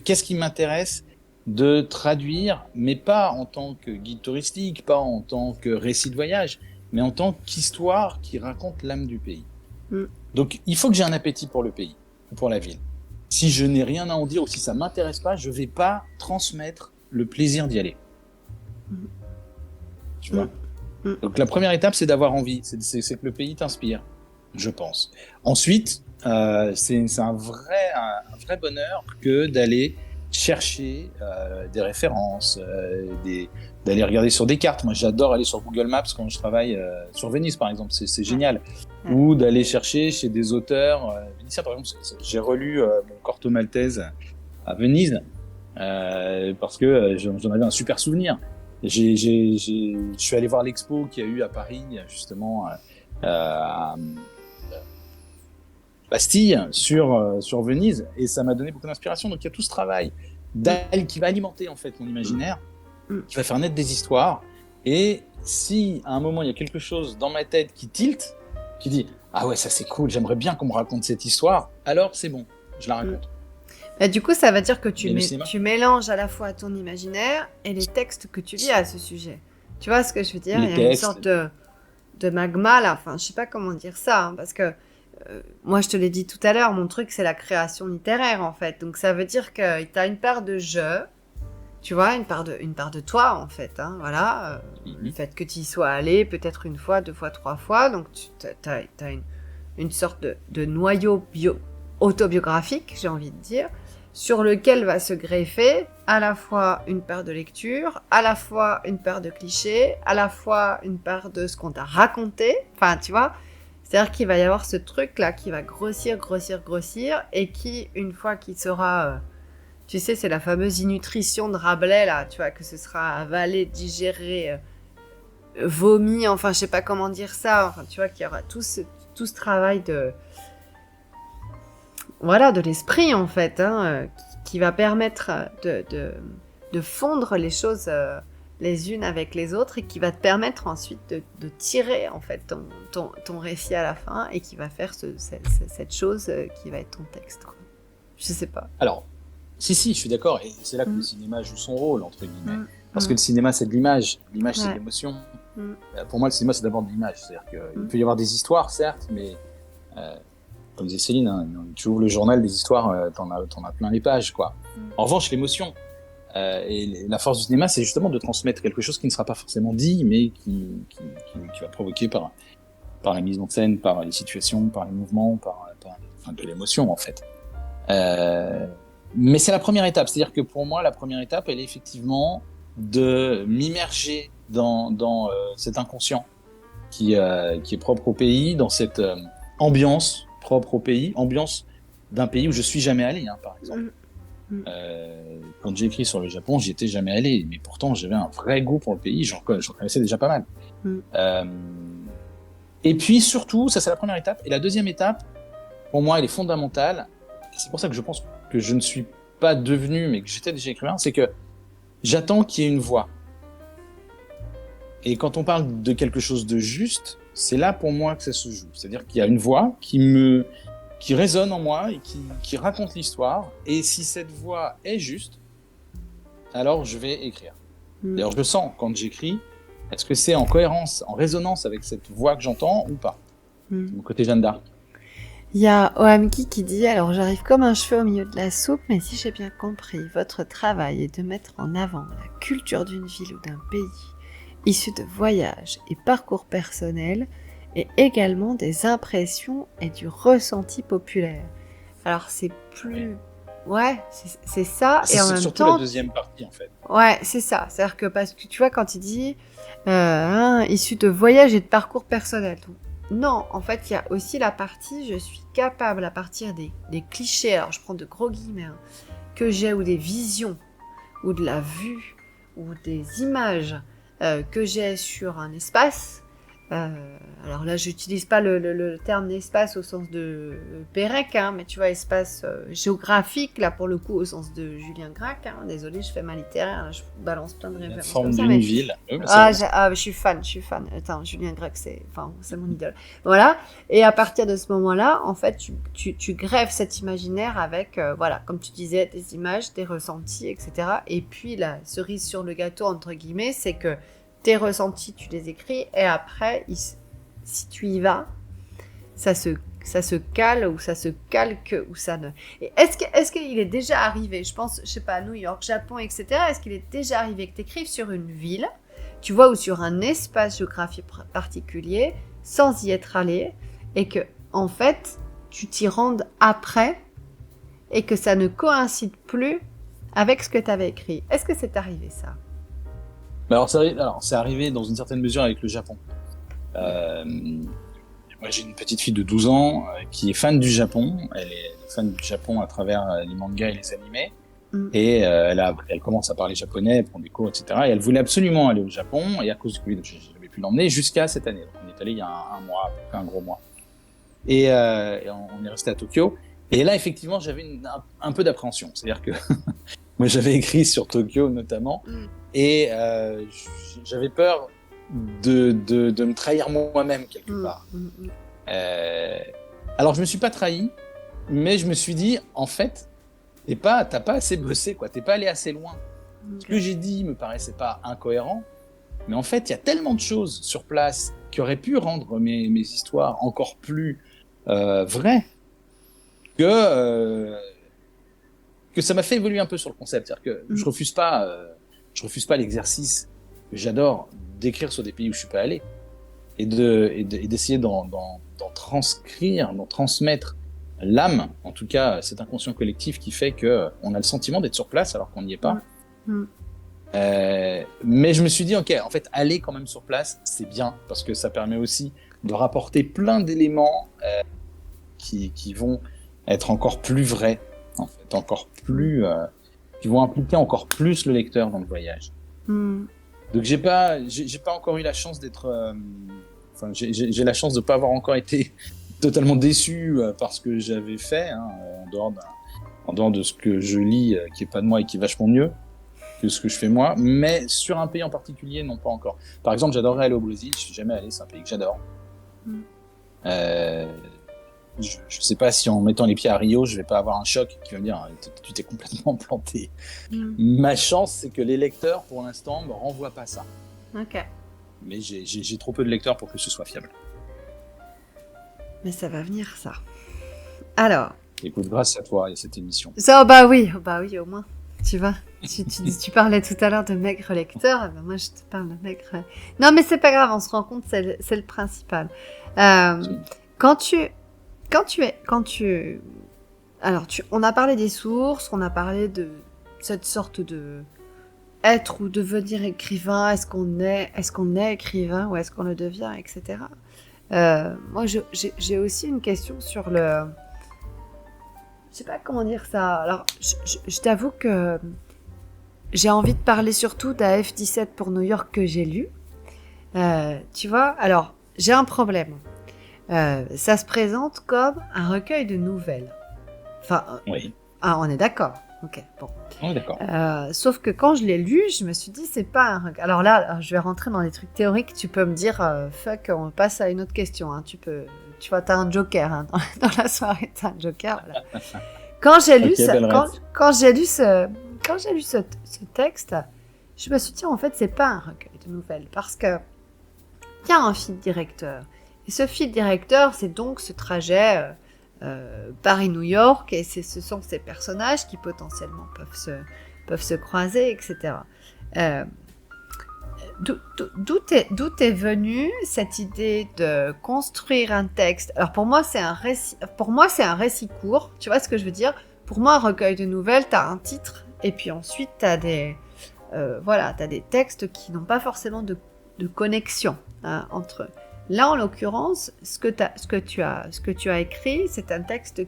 qu'est-ce qui m'intéresse de traduire, mais pas en tant que guide touristique, pas en tant que récit de voyage, mais en tant qu'histoire qui raconte l'âme du pays. Donc, il faut que j'ai un appétit pour le pays, pour la ville. Si je n'ai rien à en dire ou si ça m'intéresse pas, je vais pas transmettre le plaisir d'y aller. Tu vois ? Donc, la première étape, c'est d'avoir envie. C'est que le pays t'inspire, je pense. Ensuite, c'est un vrai bonheur que d'aller chercher des références, d'aller regarder sur des cartes. Moi, j'adore aller sur Google Maps quand je travaille sur Venise, par exemple. C'est génial. Ou d'aller chercher chez des auteurs vénitiens. Par exemple, j'ai relu mon Corto Maltese à Venise parce que j'en avais un super souvenir. Je suis allé voir l'expo qu'il y a eu à Paris, justement, à Bastille, sur Venise, et ça m'a donné beaucoup d'inspiration. Donc il y a tout ce travail qui va alimenter en fait mon imaginaire, qui va faire naître des histoires. Et si à un moment il y a quelque chose dans ma tête qui tilte, qui dit ah ouais, ça c'est cool, j'aimerais bien qu'on me raconte cette histoire, alors c'est bon, je la raconte. Et du coup, ça veut dire que Et tu mélanges à la fois ton imaginaire et les textes que tu lis à ce sujet. Tu vois ce que je veux dire? Il les y a une textes. sorte de magma là, enfin, je sais pas comment dire ça, hein, parce que moi, je te l'ai dit tout à l'heure, mon truc, c'est la création littéraire, en fait. Donc, ça veut dire que tu as une part de jeu, tu vois, une part de toi, en fait, hein, voilà. Le fait que tu y sois allé peut-être une fois, deux fois, trois fois, donc tu as une sorte de noyau autobiographique, j'ai envie de dire, sur lequel va se greffer à la fois une part de lecture, à la fois une part de clichés, à la fois une part de ce qu'on t'a raconté, enfin, tu vois. C'est-à-dire qu'il va y avoir ce truc-là qui va grossir, grossir, grossir, et qui, une fois qu'il sera... tu sais, c'est la fameuse innutrition de Rabelais, là, tu vois, que ce sera avalé, digéré, vomi, enfin, je sais pas comment dire ça, enfin, tu vois, qu'il y aura tout ce travail de... Voilà, de l'esprit, en fait, hein, qui va permettre de fondre les choses... les unes avec les autres et qui va te permettre ensuite de tirer en fait ton récit à la fin et qui va faire cette chose qui va être ton texte, quoi. Je sais pas. Alors, si, je suis d'accord, et c'est là que le cinéma joue son rôle, entre guillemets. Parce que le cinéma, c'est de l'image, c'est de l'émotion. Pour moi, le cinéma, c'est d'abord de l'image. C'est-à-dire qu'il peut y avoir des histoires, certes, mais comme disait Céline, hein, tu ouvres le journal des histoires, t'en as plein les pages, quoi. En revanche, l'émotion, et la force du cinéma, c'est justement de transmettre quelque chose qui ne sera pas forcément dit, mais qui va provoquer par la mise en scène, par les situations, par les mouvements, par de l'émotion, en fait. Mais c'est la première étape. C'est-à-dire que pour moi, la première étape, elle est effectivement de m'immerger dans cet inconscient qui est propre au pays, dans cette ambiance propre au pays, ambiance d'un pays où je suis jamais allé, hein, par exemple. Quand j'ai écrit sur le Japon, j'y étais jamais allé, mais pourtant j'avais un vrai goût pour le pays, j'en connaissais déjà pas mal. Et puis surtout, ça c'est la première étape, et la deuxième étape, pour moi, elle est fondamentale, et c'est pour ça que je pense que je ne suis pas devenu, mais que j'étais déjà écrivain, c'est que j'attends qu'il y ait une voix. Et quand on parle de quelque chose de juste, c'est là pour moi que ça se joue. C'est-à-dire qu'il y a une voix qui résonne en moi et qui raconte l'histoire. Et si cette voix est juste, alors je vais écrire. D'ailleurs, je le sens quand j'écris. Est-ce que c'est en cohérence, en résonance avec cette voix que j'entends ou pas? C'est mon côté Jeanne d'Arc. Il y a Ohamki qui dit « Alors j'arrive comme un cheveu au milieu de la soupe, mais si j'ai bien compris, votre travail est de mettre en avant la culture d'une ville ou d'un pays, issu de voyages et parcours personnels, et également des impressions et du ressenti populaire. » Alors c'est plus... Ouais, c'est ça, et en même temps... C'est surtout la deuxième partie, en fait. Ouais, c'est ça. C'est-à-dire que, parce que tu vois, quand il dit issu de voyages et de parcours personnels, non, en fait, il y a aussi la partie, je suis capable, à partir des clichés, alors je prends de gros guillemets, hein, que j'ai, ou des visions, ou de la vue, ou des images que j'ai sur un espace. Alors là, j'utilise pas le terme d'espace au sens de Pérec, hein, mais tu vois, espace géographique, là, pour le coup, au sens de Julien Gracq. Hein. Désolée, je fais ma littéraire, je balance plein de références. La forme d'une ville. Oui, je suis fan. Attends, Julien Gracq, c'est mon idole. Voilà. Et à partir de ce moment-là, en fait, tu greffes cet imaginaire avec, voilà, comme tu disais, des images, des ressentis, etc. Et puis, la cerise sur le gâteau, entre guillemets, c'est que tes ressentis, tu les écris, et après, si tu y vas, ça se cale, ou ça se calque, ou ça ne... Et est-ce qu'il est déjà arrivé, je pense, je sais pas, New York, Japon, etc., est-ce qu'il est déjà arrivé que tu écrives sur une ville, tu vois, ou sur un espace géographique particulier, sans y être allé, et que, en fait, tu t'y rendes après, et que ça ne coïncide plus avec ce que tu avais écrit. Est-ce que c'est arrivé, ça? Alors, c'est arrivé dans une certaine mesure avec le Japon. Moi, j'ai une petite fille de 12 ans qui est fan du Japon. Elle est fan du Japon à travers les mangas et les animés. Et elle commence à parler japonais, elle prend des cours, etc. Et elle voulait absolument aller au Japon. Et à cause du Covid, je n'avais pu l'emmener jusqu'à cette année. Donc, on est allé il y a un mois, à peu près un gros mois. Et on est resté à Tokyo. Et là, effectivement, j'avais un peu d'appréhension. C'est-à-dire que moi, j'avais écrit sur Tokyo notamment. Et j'avais peur de me trahir moi-même quelque part. Alors je me suis pas trahi, mais je me suis dit, en fait, t'as pas assez bossé, quoi. T'es pas allé assez loin. Ce que j'ai dit me paraissait pas incohérent, mais en fait, il y a tellement de choses sur place qui auraient pu rendre mes histoires encore plus vraies que ça m'a fait évoluer un peu sur le concept. C'est-à-dire que je refuse pas l'exercice que j'adore d'écrire sur des pays où je suis pas allé et d'essayer d'en transcrire, d'en transmettre l'âme, en tout cas cet inconscient collectif qui fait que on a le sentiment d'être sur place alors qu'on n'y est pas. Mais je me suis dit, ok, en fait, aller quand même sur place, c'est bien parce que ça permet aussi de rapporter plein d'éléments qui vont être encore plus vrais, en fait, encore plus, qui vont impliquer encore plus le lecteur dans le voyage. Donc j'ai pas encore eu la chance d'être, enfin j'ai la chance de pas avoir encore été totalement déçu par ce que j'avais fait, hein, en dehors de ce que je lis, qui est pas de moi et qui est vachement mieux que ce que je fais moi, mais sur un pays en particulier, non pas encore. Par exemple, j'adorerais aller au Brésil, je suis jamais allé, c'est un pays que j'adore. Je sais pas si en mettant les pieds à Rio, je vais pas avoir un choc qui va me dire tu t'es complètement planté. Ma chance, c'est que les lecteurs, pour l'instant, me renvoient pas ça. Ok. Mais j'ai trop peu de lecteurs pour que ce soit fiable. Mais ça va venir, ça. Alors. Écoute, grâce à toi et cette émission. Ça, bah oui, au moins. Tu vois, tu parlais tout à l'heure de maigre lecteur, ben moi je te parle de maigre. Non, mais c'est pas grave, on se rend compte, c'est le principal. On a parlé des sources, on a parlé de cette sorte de être ou devenir écrivain, est-ce qu'on est écrivain ou est-ce qu'on le devient, etc. Moi, j'ai aussi une question sur le. Je sais pas comment dire ça. Alors, je t'avoue que j'ai envie de parler surtout d'AF17 pour New York que j'ai lu. Tu vois, alors, j'ai un problème. Ça se présente comme un recueil de nouvelles. Enfin, oui. Ah, on est d'accord. Ok, bon. On est d'accord. Sauf que quand je l'ai lu, je me suis dit, c'est pas un recueil. Alors là, je vais rentrer dans les trucs théoriques. Tu peux me dire, fuck, on passe à une autre question. Hein. Tu vois, t'as un joker hein, dans la soirée, t'as un joker. Voilà. Quand j'ai lu ce texte, je me suis dit en fait c'est pas un recueil de nouvelles parce que il y a un fil directeur et ce fil directeur c'est donc ce trajet Paris-New York et ce sont ces personnages qui potentiellement peuvent se croiser, etc. D'où est venue cette idée de construire un texte? Alors pour moi c'est un récit court, tu vois ce que je veux dire? Pour moi un recueil de nouvelles, t'as un titre et puis ensuite t'as des textes qui n'ont pas forcément de connexion entre eux. Là en l'occurrence, ce que tu as écrit, c'est un texte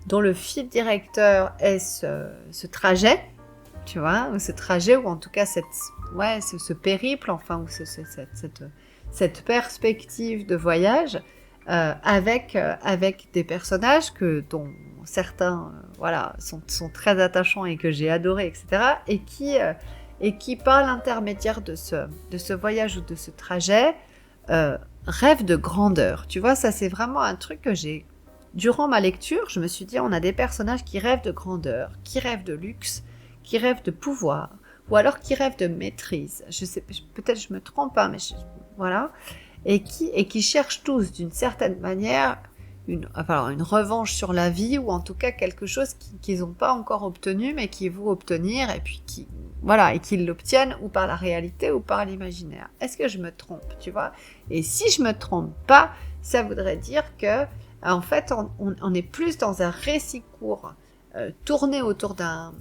dont le fil directeur est ce trajet, tu vois, ce trajet ou en tout cas ce périple, enfin, ou cette perspective de voyage avec des personnages dont certains sont très attachants et que j'ai adorés, etc. Et qui par l'intermédiaire de ce voyage ou de ce trajet, rêvent de grandeur. Tu vois, ça c'est vraiment un truc que j'ai... Durant ma lecture, je me suis dit, on a des personnages qui rêvent de grandeur, qui rêvent de luxe, qui rêvent de pouvoir, ou alors qui rêvent de maîtrise. Je sais, peut-être je me trompe, hein, mais voilà. Et qui cherchent tous, d'une certaine manière, une revanche sur la vie, ou en tout cas quelque chose qu'ils n'ont pas encore obtenu, mais qu'ils vont obtenir, et puis et qu'ils l'obtiennent ou par la réalité ou par l'imaginaire. Est-ce que je me trompe, tu vois? Et si je me trompe pas, ça voudrait dire que, en fait, on est plus dans un récit court, tourné autour d'un...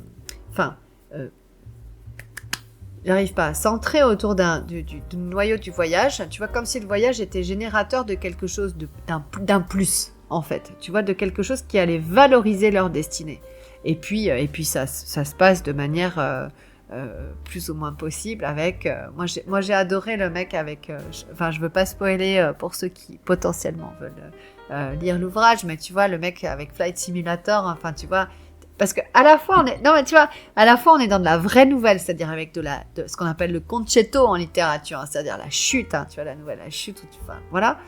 j'arrive pas à centrer autour du noyau du voyage, tu vois, comme si le voyage était générateur de quelque chose d'un plus, en fait, tu vois, de quelque chose qui allait valoriser leur destinée. Et puis ça se passe de manière plus ou moins possible avec... moi j'ai adoré le mec avec... je veux pas spoiler pour ceux qui potentiellement veulent lire l'ouvrage, mais tu vois, le mec avec Flight Simulator, enfin tu vois... Parce que à la fois on est dans de la vraie nouvelle, c'est-à-dire avec de ce qu'on appelle le concetto en littérature, hein, c'est-à-dire la chute, hein, tu vois, la nouvelle, la chute, voilà.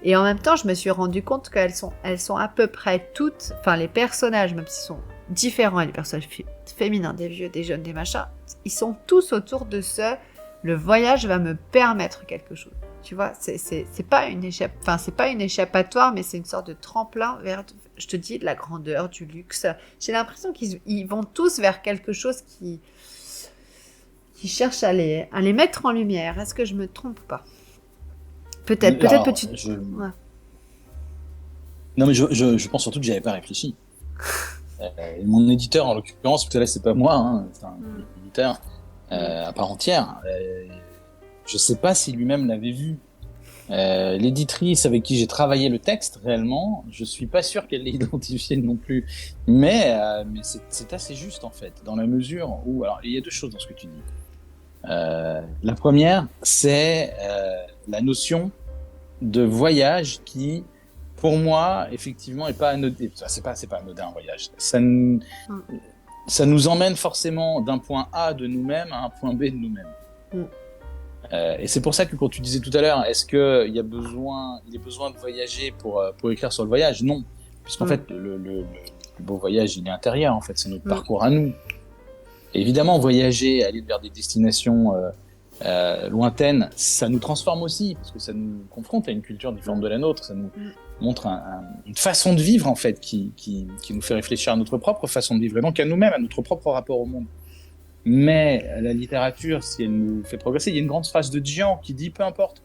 Et en même temps, je me suis rendu compte qu'elles sont à peu près toutes, enfin les personnages, même s'ils sont différents, les personnages féminins, des vieux, des jeunes, des machins, ils sont tous autour de le voyage va me permettre quelque chose. Tu vois, c'est pas c'est pas une échappatoire, mais c'est une sorte de tremplin vers, je te dis, de la grandeur, du luxe. J'ai l'impression qu'ils vont tous vers quelque chose qui cherche à les mettre en lumière. Est-ce que je me trompe pas? Peut-être peux-tu... Ouais. Non, mais je pense surtout que j'avais pas réfléchi. Mon éditeur, en l'occurrence, parce que là, c'est pas moi, hein, c'est un éditeur à part entière. Je sais pas si lui-même l'avait vu. L'éditrice avec qui j'ai travaillé le texte, réellement, je suis pas sûr qu'elle l'ait identifié non plus. Mais c'est assez juste, en fait, dans la mesure où... Alors, il y a deux choses dans ce que tu dis. La première, c'est la notion de voyage qui, pour moi, effectivement, est pas anodin. C'est pas anodin, un voyage. Ça nous emmène forcément d'un point A de nous-mêmes à un point B de nous-mêmes. Et c'est pour ça que quand tu disais tout à l'heure, est-ce qu'il est besoin de voyager pour écrire sur le voyage? Non, puisqu'en fait, le plus beau voyage, il est intérieur, en fait, c'est notre parcours à nous. Et évidemment, voyager, aller vers des destinations lointaines, ça nous transforme aussi, parce que ça nous confronte à une culture différente de la nôtre, ça nous montre une façon de vivre, en fait, qui nous fait réfléchir à notre propre façon de vivre, et donc à nous-mêmes, à notre propre rapport au monde. Mais la littérature, si elle nous fait progresser, il y a une grande phrase de Gian qui dit, peu importe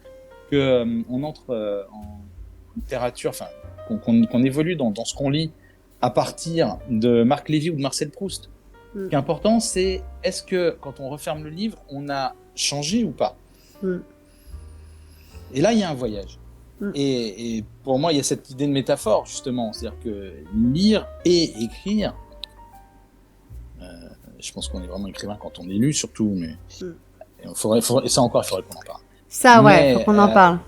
qu'on entre en littérature, enfin, qu'on évolue dans ce qu'on lit à partir de Marc Lévy ou de Marcel Proust. Ce qui est important, c'est est-ce que quand on referme le livre, on a changé ou pas? Et là, il y a un voyage. Et pour moi, il y a cette idée de métaphore, justement. C'est-à-dire que lire et écrire, je pense qu'on est vraiment écrivain quand on est lu, surtout, mais et ça encore, il faudrait qu'on en parle. Ça, ouais, faut qu'on en parle.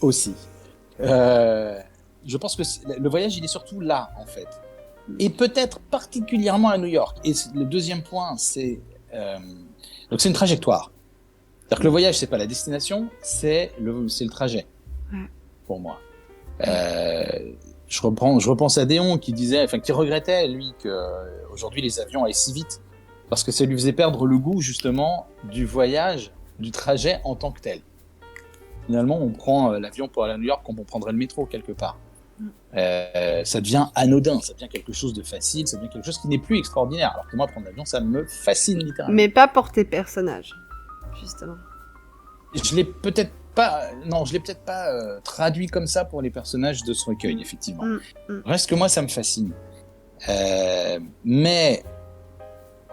Aussi. Je pense que le voyage, il est surtout là, en fait. Et peut-être particulièrement à New York. Et le deuxième point, c'est donc c'est une trajectoire. C'est-à-dire que le voyage, c'est pas la destination, c'est le trajet. Pour moi. Je repense à Déon qui regrettait lui que aujourd'hui les avions aillent si vite parce que ça lui faisait perdre le goût justement du voyage, du trajet en tant que tel. Finalement, on prend l'avion pour aller à New York comme on prendrait le métro quelque part. Ça devient anodin, ça devient quelque chose de facile, ça devient quelque chose qui n'est plus extraordinaire. Alors que moi, prendre l'avion, ça me fascine littéralement. Mais pas pour tes personnages, justement. Je l'ai peut-être pas traduit comme ça pour les personnages de ce recueil, effectivement. Reste que moi, ça me fascine. Mais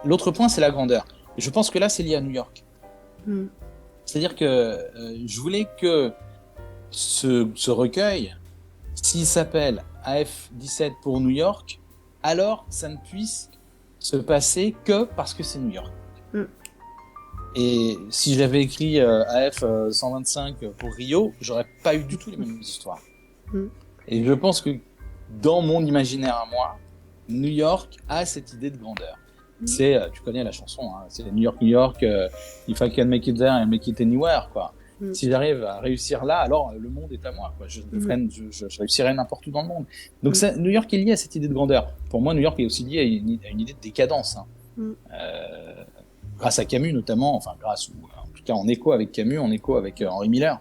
l'autre point, c'est la grandeur. Je pense que là, c'est lié à New York. C'est-à-dire que je voulais que ce recueil, s'il s'appelle AF-17 pour New York, alors ça ne puisse se passer que parce que c'est New York. Et si j'avais écrit AF-125 pour Rio, j'aurais pas eu du tout les mêmes histoires. Et je pense que dans mon imaginaire à moi, New York a cette idée de grandeur. C'est, tu connais la chanson, hein, c'est New York, New York, if I can make it there and make it anywhere, quoi. Si j'arrive à réussir là, alors le monde est à moi, quoi. Je réussirai n'importe où dans le monde. Donc New York est lié à cette idée de grandeur. Pour moi, New York est aussi lié à une idée de décadence. Grâce à Camus notamment, enfin grâce, ou en tout cas en écho avec Camus, en écho avec Henry Miller,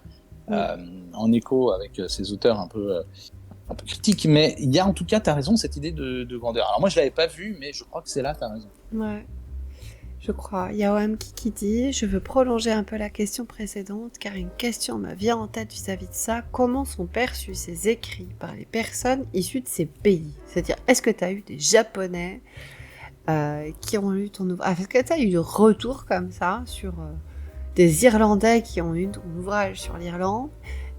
en écho avec ces auteurs un peu critiques. Mais il y a en tout cas, tu as raison, cette idée de grandeur. Alors moi, je l'avais pas vue, mais je crois que c'est là, tu as raison. Ouais. Je crois. Il y a OMK qui dit « Je veux prolonger un peu la question précédente car une question me vient en tête vis-à-vis de ça. Comment sont perçus ces écrits par les personnes issues de ces pays ?» C'est-à-dire, est-ce que tu as eu des Japonais qui ont lu ton ouvrage? Est-ce que tu as eu de retours comme ça sur des Irlandais qui ont eu ton ouvrage sur l'Irlande?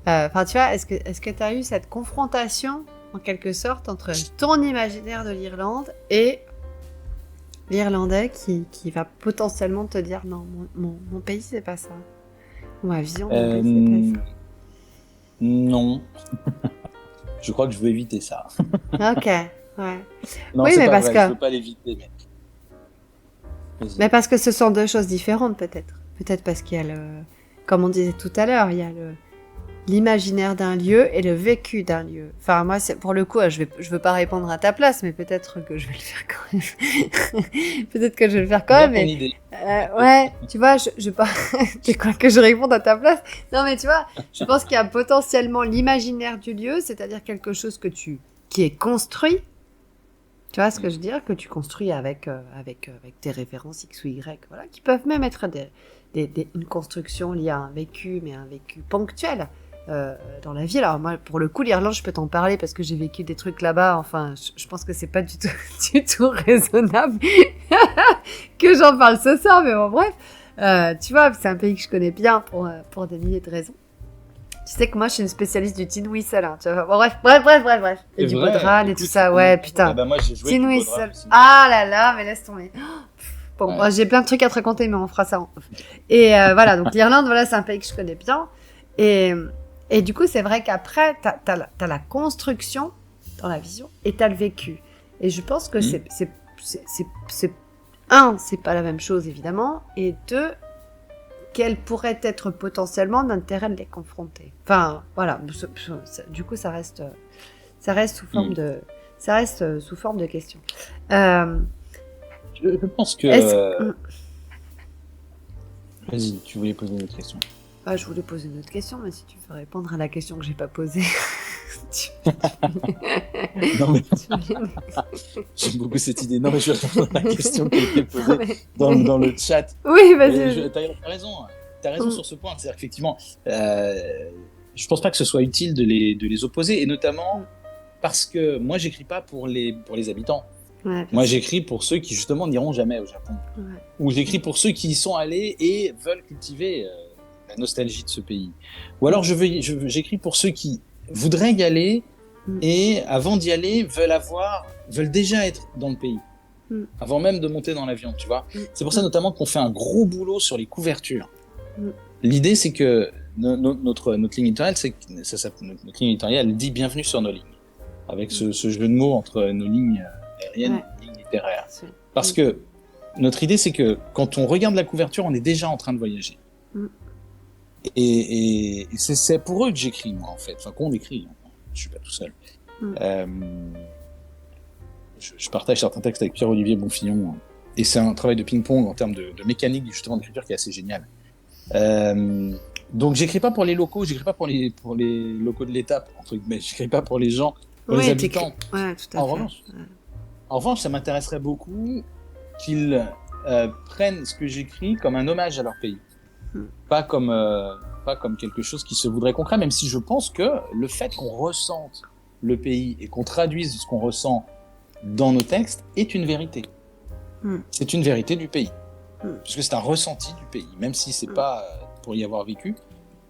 Enfin, tu vois, est-ce que tu as eu cette confrontation, en quelque sorte, entre ton imaginaire de l'Irlande et l'Irlandais qui va potentiellement te dire non, mon pays c'est pas ça, ou ma vision de mon pays c'est pas ça? Non. Je crois que je veux éviter ça. Ok, ouais. Non, oui, c'est mais pas parce vrai, que... je veux pas l'éviter, mais... Vas-y. Mais parce que ce sont deux choses différentes peut-être. Peut-être parce qu'il y a comme on disait tout à l'heure, il y a l'imaginaire d'un lieu et le vécu d'un lieu. Enfin, moi, pour le coup, je veux pas répondre à ta place, mais peut-être que je vais le faire quand même. Peut-être que je vais le faire quand même. Mais, idée. Ouais, tu vois, je pas. C'est quoi que je réponde à ta place? Non, mais tu vois, je pense qu'il y a potentiellement l'imaginaire du lieu, c'est-à-dire quelque chose qui est construit. Tu vois ce que je veux dire? Que tu construis avec tes références X ou Y, voilà, qui peuvent même être une construction liée à un vécu, mais un vécu ponctuel dans la vie. Alors moi, pour le coup, l'Irlande, je peux t'en parler parce que j'ai vécu des trucs là-bas. Enfin, je pense que c'est pas du tout, du tout raisonnable que j'en parle ce soir, mais bon, bref. Tu vois, c'est un pays que je connais bien pour des milliers de raisons. Tu sais que moi, je suis une spécialiste du tin whistle. Hein, tu vois. Bon, bref. Et du bodhrán et tout ça. Ouais, putain. Bah, moi, j'ai joué Tin du whistle. bodhrán aussi. Ah là là, mais laisse tomber. Bon, Ouais. moi, j'ai plein de trucs à te raconter, mais on fera ça en off. Et voilà, donc l'Irlande, voilà, c'est un pays que je connais bien. Et du coup, c'est vrai qu'après, t'as la construction dans la vision et t'as le vécu. Et je pense que c'est pas la même chose, évidemment. Et deux, quel pourrait être potentiellement l'intérêt de les confronter. Enfin, voilà. Du coup, ça reste sous forme de question. Je pense que... Vas-y, tu voulais poser une autre question. Ah, je voulais poser une autre question, mais si tu veux répondre à la question que j'ai pas posée... Non, mais... J'aime beaucoup cette idée. Non, mais je vais répondre à la question qui a été posée dans le chat. Oui, vas-y. T'as raison. T'as raison sur ce point. C'est-à-dire qu'effectivement, je pense pas que ce soit utile de les opposer, et notamment parce que moi, j'écris pas pour les habitants. Ouais, moi, j'écris pour ceux qui, justement, n'iront jamais au Japon. Ouais. Ou j'écris pour ceux qui y sont allés et veulent cultiver la nostalgie de ce pays. Ou alors, j'écris pour ceux qui voudraient y aller et, avant d'y aller, veulent déjà être dans le pays. Avant même de monter dans l'avion, tu vois. C'est pour ça, notamment, qu'on fait un gros boulot sur les couvertures. L'idée, c'est que notre ligne éditoriale, notre ligne éditoriale dit « Bienvenue sur nos lignes », avec ce jeu de mots entre nos lignes aériennes et nos lignes littéraires. Parce que notre idée, c'est que quand on regarde la couverture, on est déjà en train de voyager. Et c'est pour eux que j'écris, moi, en fait. Enfin, qu'on écrit. Je suis pas tout seul. Je partage certains textes avec Pierre-Olivier Bonfillon. Et c'est un travail de ping-pong en termes de mécanique, justement, d'écriture qui est assez génial. Donc, j'écris pas pour les locaux, j'écris pas pour les locaux de l'étape, entre guillemets. J'écris pas pour les gens, pour les habitants. Ouais, tout à fait. En revanche, ça m'intéresserait beaucoup qu'ils prennent ce que j'écris comme un hommage à leur pays. Pas comme quelque chose qui se voudrait concret, même si je pense que le fait qu'on ressente le pays et qu'on traduise ce qu'on ressent dans nos textes est une vérité. C'est une vérité du pays. Puisque c'est un ressenti du pays, même si c'est pas pour y avoir vécu.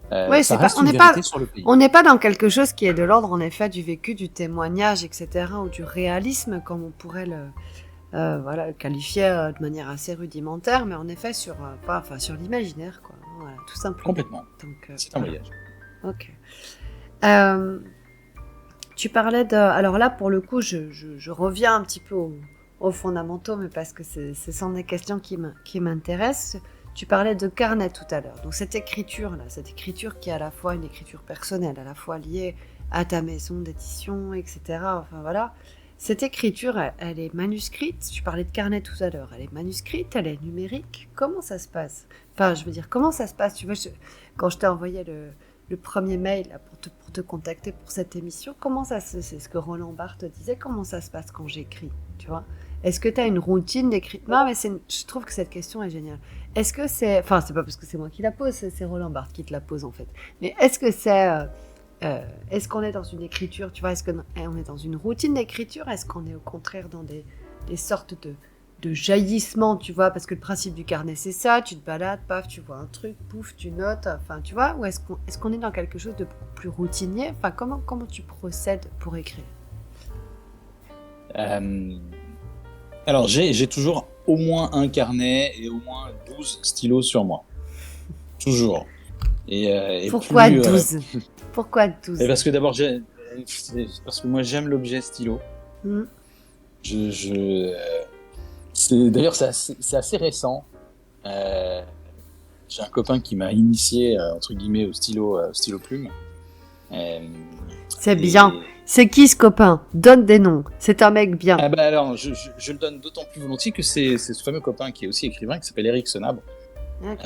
Ça reste une vérité sur le pays. On n'est pas dans quelque chose qui est de l'ordre, en effet, du vécu, du témoignage, etc., ou du réalisme, comme on pourrait le qualifier de manière assez rudimentaire, mais en effet sur l'imaginaire, quoi. Voilà, tout simplement. Complètement. Donc, c'est un voyage. Ok. Tu parlais de... Alors là, pour le coup, je reviens un petit peu aux fondamentaux, mais parce que ce sont des questions qui m'intéressent. Tu parlais de carnet tout à l'heure. Donc cette écriture qui est à la fois une écriture personnelle, à la fois liée à ta maison d'édition, etc. Enfin voilà. Cette écriture, elle est manuscrite. Tu parlais de carnet tout à l'heure. Elle est manuscrite, elle est numérique. Comment ça se passe? Enfin, je veux dire, comment ça se passe? Tu vois, quand je t'ai envoyé le premier mail là, pour te contacter pour cette émission, c'est ce que Roland Barthes disait, comment ça se passe quand j'écris, tu vois? Est-ce que tu as une routine d'écriture? Non, mais je trouve que cette question est géniale. Est-ce que c'est... Enfin, c'est pas parce que c'est moi qui la pose, c'est Roland Barthes qui te la pose, en fait. Mais est-ce que c'est... est-ce qu'on est dans une écriture, tu vois? Est-ce qu'on est dans une routine d'écriture? Est-ce qu'on est au contraire dans des sortes de jaillissements, tu vois? Parce que le principe du carnet, c'est ça. Tu te balades, paf, tu vois un truc, pouf, tu notes. Enfin, tu vois? Ou est-ce qu'on est dans quelque chose de plus routinier? Enfin, comment tu procèdes pour écrire? Alors, j'ai toujours au moins un carnet et au moins 12 stylos sur moi. Toujours. Pourquoi 12 Pourquoi 12? Parce que d'abord, parce que moi, j'aime l'objet stylo. D'ailleurs, c'est assez récent. J'ai un copain qui m'a initié, entre guillemets, au stylo plume. Euh, C'est et, bien. C'est qui ce copain? Donne des noms. C'est un mec bien. Ah bah alors, je le donne d'autant plus volontiers que c'est ce fameux copain qui est aussi écrivain, qui s'appelle Eric Senabre, Ok.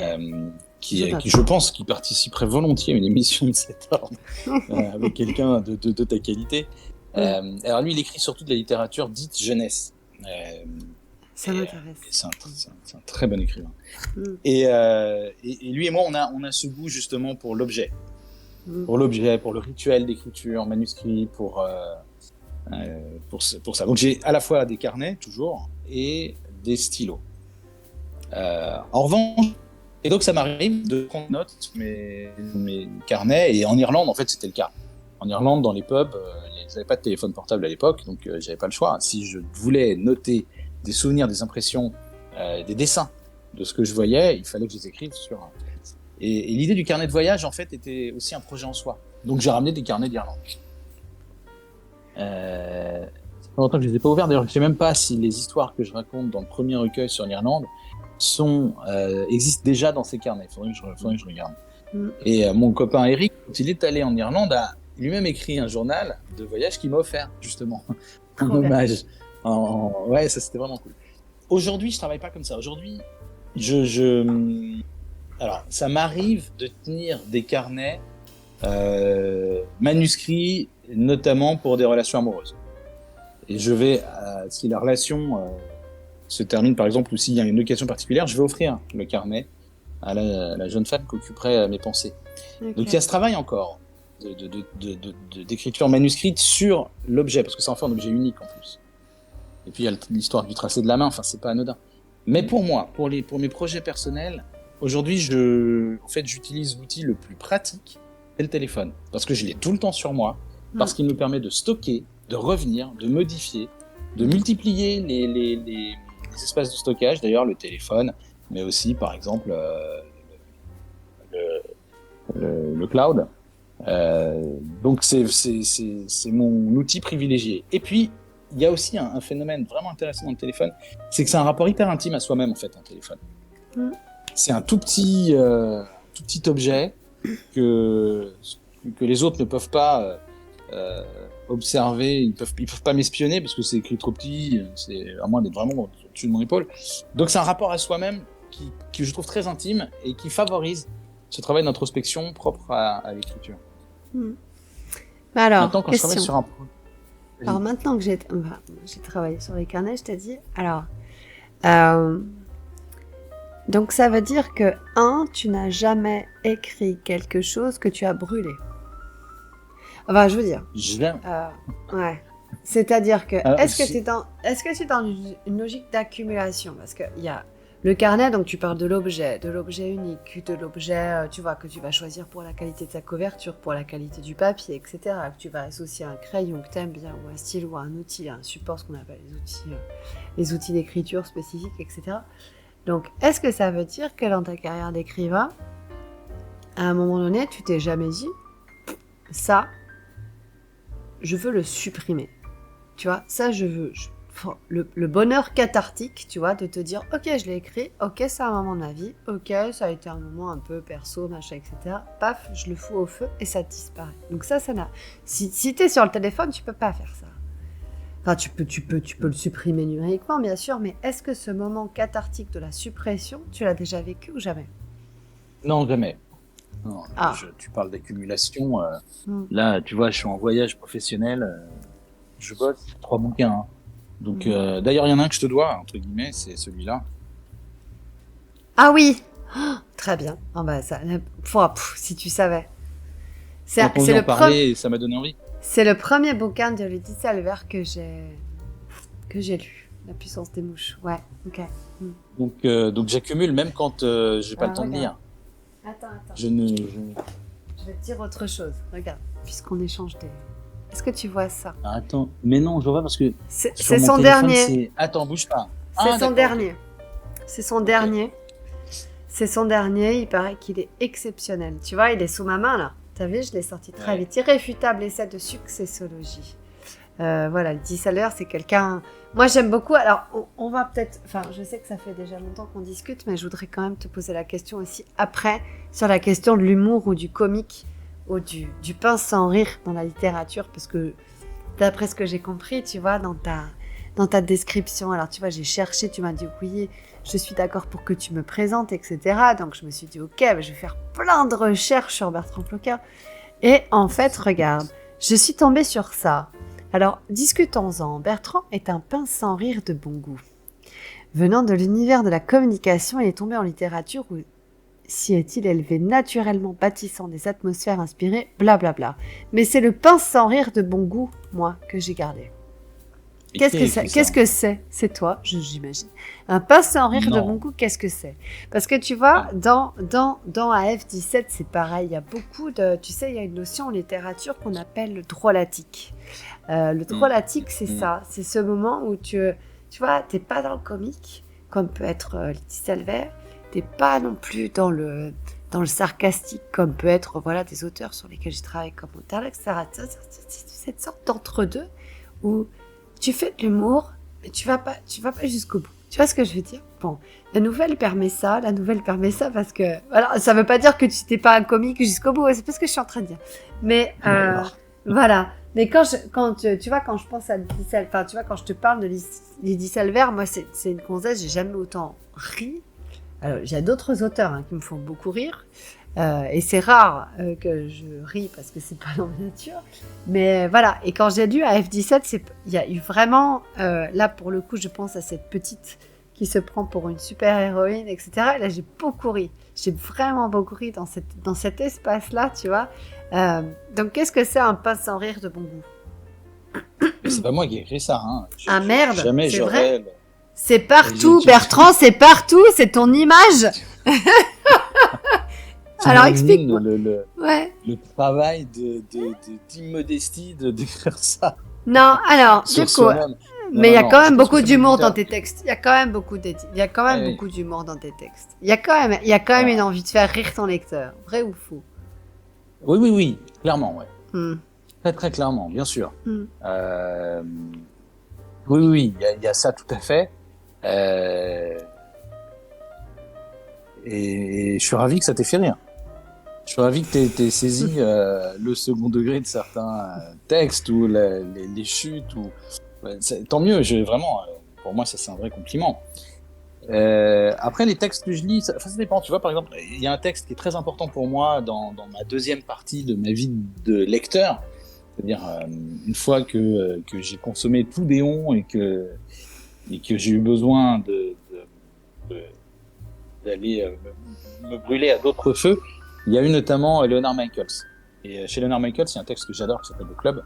qui je pense, qui participerait volontiers à une émission de cet ordre, avec quelqu'un de ta qualité. Alors lui, il écrit surtout de la littérature dite jeunesse. Ça m'intéresse. C'est un très bon écrivain. Et lui et moi, on a ce goût justement pour l'objet. Pour l'objet, pour le rituel d'écriture, manuscrit, pour ça. Donc j'ai à la fois des carnets, toujours, et des stylos. En revanche, et donc ça m'arrive de prendre note mes carnets, et en Irlande, en fait, c'était le cas. En Irlande, dans les pubs, ils n'avaient pas de téléphone portable à l'époque, donc j'avais pas le choix. Si je voulais noter des souvenirs, des impressions, des dessins de ce que je voyais, il fallait que je les écrive sur... Et l'idée du carnet de voyage, en fait, était aussi un projet en soi. Donc j'ai ramené des carnets d'Irlande. Ça fait longtemps que je les ai pas ouverts. D'ailleurs, je sais même pas si les histoires que je raconte dans le premier recueil sur l'Irlande existent déjà dans ces carnets. Faudrait que je regarde. Et mon copain Eric, quand il est allé en Irlande, a lui-même écrit un journal de voyage qu'il m'a offert, justement, en hommage. Ouais, ça c'était vraiment cool. Aujourd'hui, je travaille pas comme ça. Aujourd'hui, alors, ça m'arrive de tenir des carnets manuscrits, notamment pour des relations amoureuses. Et je vais, si la relation se termine, par exemple, ou s'il y a une occasion particulière, je vais offrir le carnet à la jeune femme qui occuperait mes pensées. Okay. Donc il y a ce travail encore d'écriture manuscrite sur l'objet, parce que ça en fait un objet unique en plus. Et puis il y a l'histoire du tracé de la main, enfin c'est pas anodin. Mais pour moi, pour mes projets personnels, aujourd'hui, j'utilise l'outil le plus pratique, c'est le téléphone. Parce que je l'ai tout le temps sur moi, parce qu'il me permet de stocker, de revenir, de modifier, de multiplier les espaces de stockage, d'ailleurs le téléphone, mais aussi par exemple le cloud. Donc c'est mon outil privilégié. Et puis, il y a aussi un phénomène vraiment intéressant dans le téléphone, c'est que c'est un rapport hyper intime à soi-même en fait, un téléphone. C'est un tout petit objet que les autres ne peuvent pas observer, ils peuvent pas m'espionner parce que c'est écrit trop petit, c'est à moins d'être vraiment au-dessus de mon épaule. Donc c'est un rapport à soi-même qui je trouve très intime et qui favorise ce travail d'introspection propre à l'écriture. Alors, maintenant, quand question. je travaille sur un... Alors maintenant que j'ai travaillé sur les carnets, je t'ai dit, alors, donc ça veut dire que, tu n'as jamais écrit quelque chose que tu as brûlé. Enfin, je veux dire. Ouais. C'est-à-dire que, est-ce que tu es dans une logique d'accumulation? Parce qu'il y a le carnet, donc tu parles de l'objet unique, de l'objet, tu vois, que tu vas choisir pour la qualité de sa couverture, pour la qualité du papier, etc. Que tu vas associer à un crayon que tu aimes bien, ou un stylo, ou un outil, un support, ce qu'on appelle les outils d'écriture spécifiques, etc. Donc, est-ce que ça veut dire que dans ta carrière d'écrivain, à un moment donné, tu t'es jamais dit, ça, je veux le supprimer. Tu vois, ça, je veux... Le bonheur cathartique, tu vois, de te dire, ok, je l'ai écrit, ok, c'est un moment de ma vie, ok, ça a été un moment un peu perso, machin, etc. Paf, je le fous au feu et ça disparaît. Donc ça n'a... Si t'es sur le téléphone, tu peux pas faire ça. Enfin, tu peux le supprimer numériquement, bien sûr, mais est-ce que ce moment cathartique de la suppression, tu l'as déjà vécu ou jamais? Non, jamais. Non, tu parles d'accumulation. Là, tu vois, je suis en voyage professionnel, je bosse 3 bouquins. Hein. Donc, d'ailleurs, il y en a un que je te dois, entre guillemets, c'est celui-là. Ah oui, très bien. Oh bah ça, si tu savais. C'est le parler, ça m'a donné envie. C'est le premier bouquin de Laetitia Albert que j'ai lu, La puissance des mouches. Ouais, ok. Donc j'accumule même quand j'ai pas le temps de lire. Attends. Je vais te dire autre chose. Regarde, puisqu'on échange des... Est-ce que tu vois ça? Attends, mais non, je vois parce que c'est son dernier. Attends, bouge pas. C'est son dernier. C'est son dernier. C'est son dernier. Il paraît qu'il est exceptionnel. Tu vois, il est sous ma main là. T'as vu, je l'ai sorti très vite. Irréfutable essai de successologie. Voilà, Laetitia Albert, c'est quelqu'un... Moi, j'aime beaucoup. Alors, on va peut-être... Enfin, je sais que ça fait déjà longtemps qu'on discute, mais je voudrais quand même te poser la question aussi après, sur la question de l'humour ou du comique ou du pain sans rire dans la littérature, parce que d'après ce que j'ai compris, tu vois, dans ta description, alors tu vois, j'ai cherché, tu m'as dit oui, je suis d'accord pour que tu me présentes, etc. Donc je me suis dit ok, je vais faire plein de recherches sur Bertrand Ploquin. Et en fait, regarde, je suis tombée sur ça. Alors, discutons-en. Bertrand est un pain sans rire de bon goût. Venant de l'univers de la communication, il est tombé en littérature où s'y est-il élevé naturellement, bâtissant des atmosphères inspirées, blablabla. Mais c'est le pain sans rire de bon goût, moi, que j'ai gardé. Qu'est-ce que c'est? C'est toi, j'imagine. Un pain sans rire de bon goût, qu'est-ce que c'est? Parce que tu vois, dans AF17, c'est pareil. Il y a beaucoup de... Tu sais, il y a une notion en littérature qu'on appelle le drôlatique. Le drôlatique, c'est ça. C'est ce moment où tu vois, t'es pas dans le comique, comme peut être Letty Salver. T'es pas non plus dans le sarcastique, comme peut être voilà, des auteurs sur lesquels je travaille comme auteur, etc. C'est cette sorte d'entre-deux où tu fais de l'humour, mais tu vas pas jusqu'au bout. Tu vois ce que je veux dire? Bon, la nouvelle permet ça parce que... Alors, ça veut pas dire que tu n'étais pas un comique jusqu'au bout, c'est pas ce que je suis en train de dire. Mais, voilà. Mais quand je pense à Letty Salver, enfin, tu vois, quand je te parle de Letty Salver, moi, c'est une gonzesse, j'ai jamais autant ri. Alors, j'ai d'autres auteurs qui me font beaucoup rire. Et c'est rare que je ris parce que c'est pas dans ma nature. Mais voilà. Et quand j'ai lu à F17, il y a eu vraiment... là, pour le coup, je pense à cette petite qui se prend pour une super-héroïne, etc. Et là, j'ai beaucoup ri. J'ai vraiment beaucoup ri dans cet espace-là, tu vois. Donc, qu'est-ce que c'est un pain sans rire de bon goût? Mais c'est pas moi qui ai écrit ça. Merde, jamais c'est j'aurais... vrai. C'est partout, Bertrand, c'est partout. C'est ton image. Alors explique-moi. Le travail d'immodestie de d'écrire ça. Non, alors, du coup, mais il y a quand même beaucoup d'humour dans tes textes. Il y a quand même beaucoup d'humour dans tes textes. Il y a quand même une envie de faire rire ton lecteur. Vrai ou faux? Oui, clairement, ouais. Très, très clairement, bien sûr. Oui, il y a ça tout à fait. Et je suis ravi que ça t'ait fait rire. Je suis ravi que t'aies saisi le second degré de certains textes ou les chutes. Tant mieux, vraiment, pour moi, ça c'est un vrai compliment. Après, les textes que je lis, ça dépend. Tu vois, par exemple, il y a un texte qui est très important pour moi dans ma deuxième partie de ma vie de lecteur. C'est-à-dire, une fois que j'ai consommé tout Déon et que j'ai eu besoin d'aller me brûler à d'autres feux, il y a eu notamment Leonard Michaels. Et chez Leonard Michaels, il y a un texte que j'adore qui s'appelle Le Club.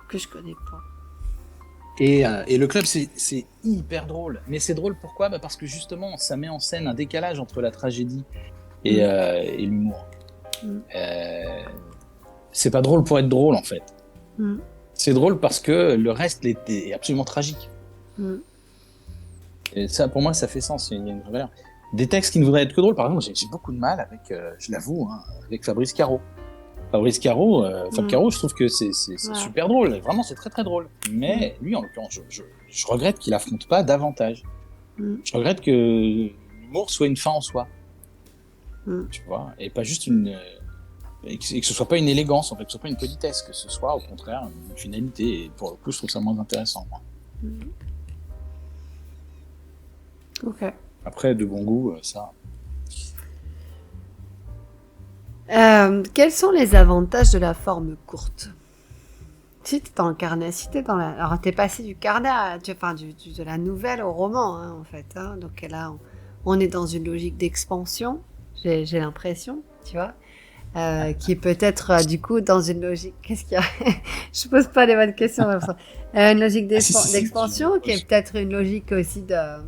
Que je connais pas. Et Le Club, c'est hyper drôle. Mais c'est drôle pourquoi? Parce que justement, ça met en scène un décalage entre la tragédie et l'humour. C'est pas drôle pour être drôle, en fait. C'est drôle parce que le reste est absolument tragique. Et ça, pour moi, ça fait sens. Il y a une vraie valeur. Des textes qui ne voudraient être que drôles, par exemple, j'ai beaucoup de mal avec, je l'avoue, avec Fabrice Caro. Fab Caro, je trouve que c'est super drôle. Vraiment, c'est très très drôle. Mais lui, en l'occurrence, je regrette qu'il affronte pas davantage. Je regrette que l'humour soit une fin en soi. Tu vois, et pas juste et que ce soit pas une élégance, en fait, que ce soit pas une politesse, que ce soit au contraire une finalité. Et pour le coup, je trouve ça moins intéressant. Ok. Après, de bon goût, ça. Quels sont les avantages de la forme courte? Si t'es dans le carnet, alors t'es passé du carnet de la nouvelle au roman, en fait. Donc là, on est dans une logique d'expansion, j'ai l'impression, tu vois, qui est peut-être du coup dans une logique. Qu'est-ce qu'il y a? Je pose pas les bonnes questions. Une logique d'expansion, qui est peut-être une logique aussi de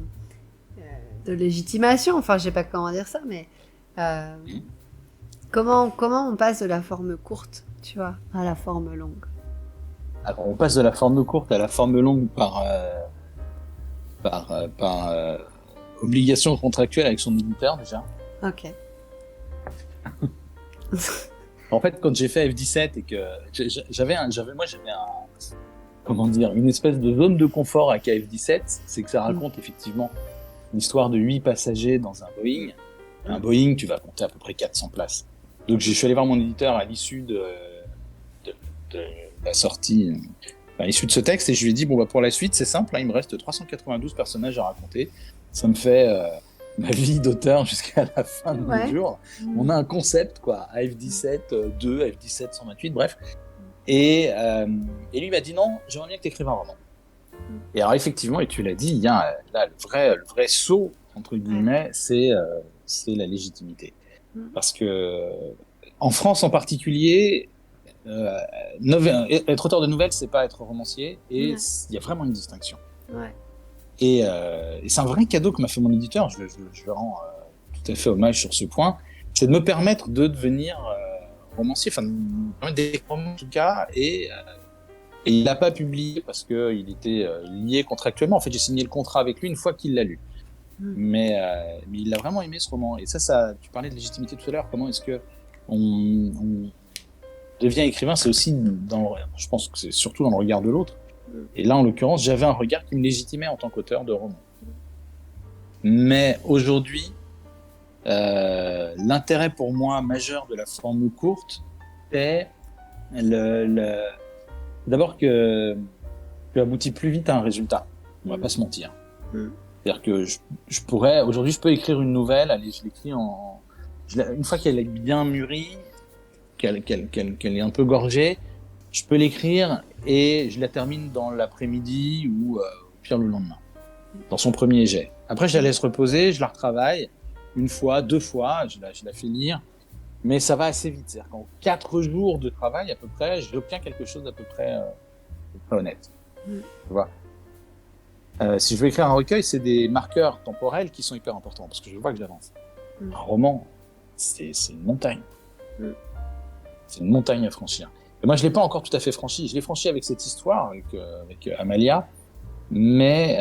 légitimation. Enfin, je sais pas comment dire ça, mais comment on passe de la forme courte, tu vois, à la forme longue? Alors, on passe de la forme courte à la forme longue par obligation contractuelle avec son éditeur, déjà. Ok. En fait, quand j'ai fait F17 et que j'avais une espèce de zone de confort avec F17, c'est que ça raconte effectivement l'histoire de 8 passagers dans un Boeing. Un Boeing, tu vas compter à peu près 400 places. Donc je suis allé voir mon éditeur à l'issue de, de la sortie, à l'issue de ce texte, et je lui ai dit, bon, bah, pour la suite, c'est simple, hein, il me reste 392 personnages à raconter. Ça me fait ma vie d'auteur jusqu'à la fin de mes jours. On a un concept, quoi, AF17 2, AF17 128, bref. Et lui m'a dit, non, j'aimerais bien que tu écrives un roman. Et alors, effectivement, et tu l'as dit, il y a là, le vrai saut, entre guillemets, c'est la légitimité. Parce que, en France en particulier, être auteur de nouvelles, c'est pas être romancier, et il y a vraiment une distinction. Et c'est un vrai cadeau que m'a fait mon éditeur, je le rends tout à fait hommage sur ce point, c'est de me permettre de devenir romancier, enfin, de me permettre d'écrire en tout cas, et il l'a pas publié parce qu'il était lié contractuellement. En fait, j'ai signé le contrat avec lui une fois qu'il l'a lu. Mais il a vraiment aimé ce roman. Et ça, tu parlais de légitimité tout à l'heure. Comment est-ce que on devient écrivain? C'est aussi je pense que c'est surtout dans le regard de l'autre. Et là, en l'occurrence, j'avais un regard qui me légitimait en tant qu'auteur de roman. Mais aujourd'hui, l'intérêt pour moi majeur de la forme courte, c'est d'abord que tu aboutis plus vite à un résultat. On va pas se mentir. C'est-à-dire que aujourd'hui, je peux écrire une nouvelle, allez, je l'écris une fois qu'elle est bien mûrie, qu'elle est un peu gorgée, je peux l'écrire et je la termine dans l'après-midi ou au pire le lendemain, dans son premier jet. Après, je la laisse reposer, je la retravaille une fois, 2 fois, je la fais lire, mais ça va assez vite. C'est-à-dire qu'en 4 jours de travail, à peu près, j'obtiens quelque chose d'à peu près honnête. Tu vois. Si je veux écrire un recueil, c'est des marqueurs temporels qui sont hyper importants, parce que je vois que j'avance. Un roman, c'est une montagne. C'est une montagne à franchir. Et moi, je ne l'ai pas encore tout à fait franchi. Je l'ai franchi avec cette histoire, avec Amalia, mais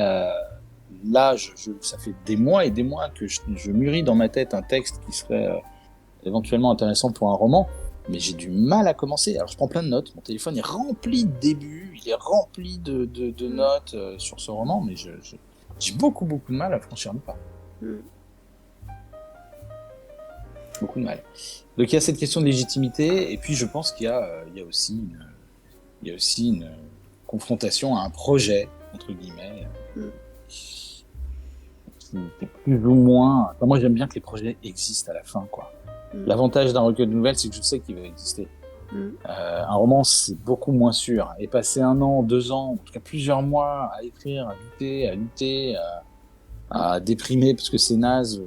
là, ça fait des mois et des mois que je mûris dans ma tête un texte qui serait éventuellement intéressant pour un roman, mais j'ai du mal à commencer. Alors je prends plein de notes, mon téléphone est rempli de débuts, il est rempli de notes sur ce roman, mais j'ai beaucoup de mal à franchir le pas. Beaucoup de mal. Donc il y a cette question de légitimité, et puis je pense qu'il y a aussi une confrontation à un projet, entre guillemets, qui est plus ou moins... Enfin, moi j'aime bien que les projets existent à la fin, quoi. L'avantage d'un recueil de nouvelles, c'est que je sais qu'il va exister. Un roman, c'est beaucoup moins sûr. Et passer 1 an, 2 ans, en tout cas plusieurs mois à écrire, à lutter, à déprimer parce que c'est naze,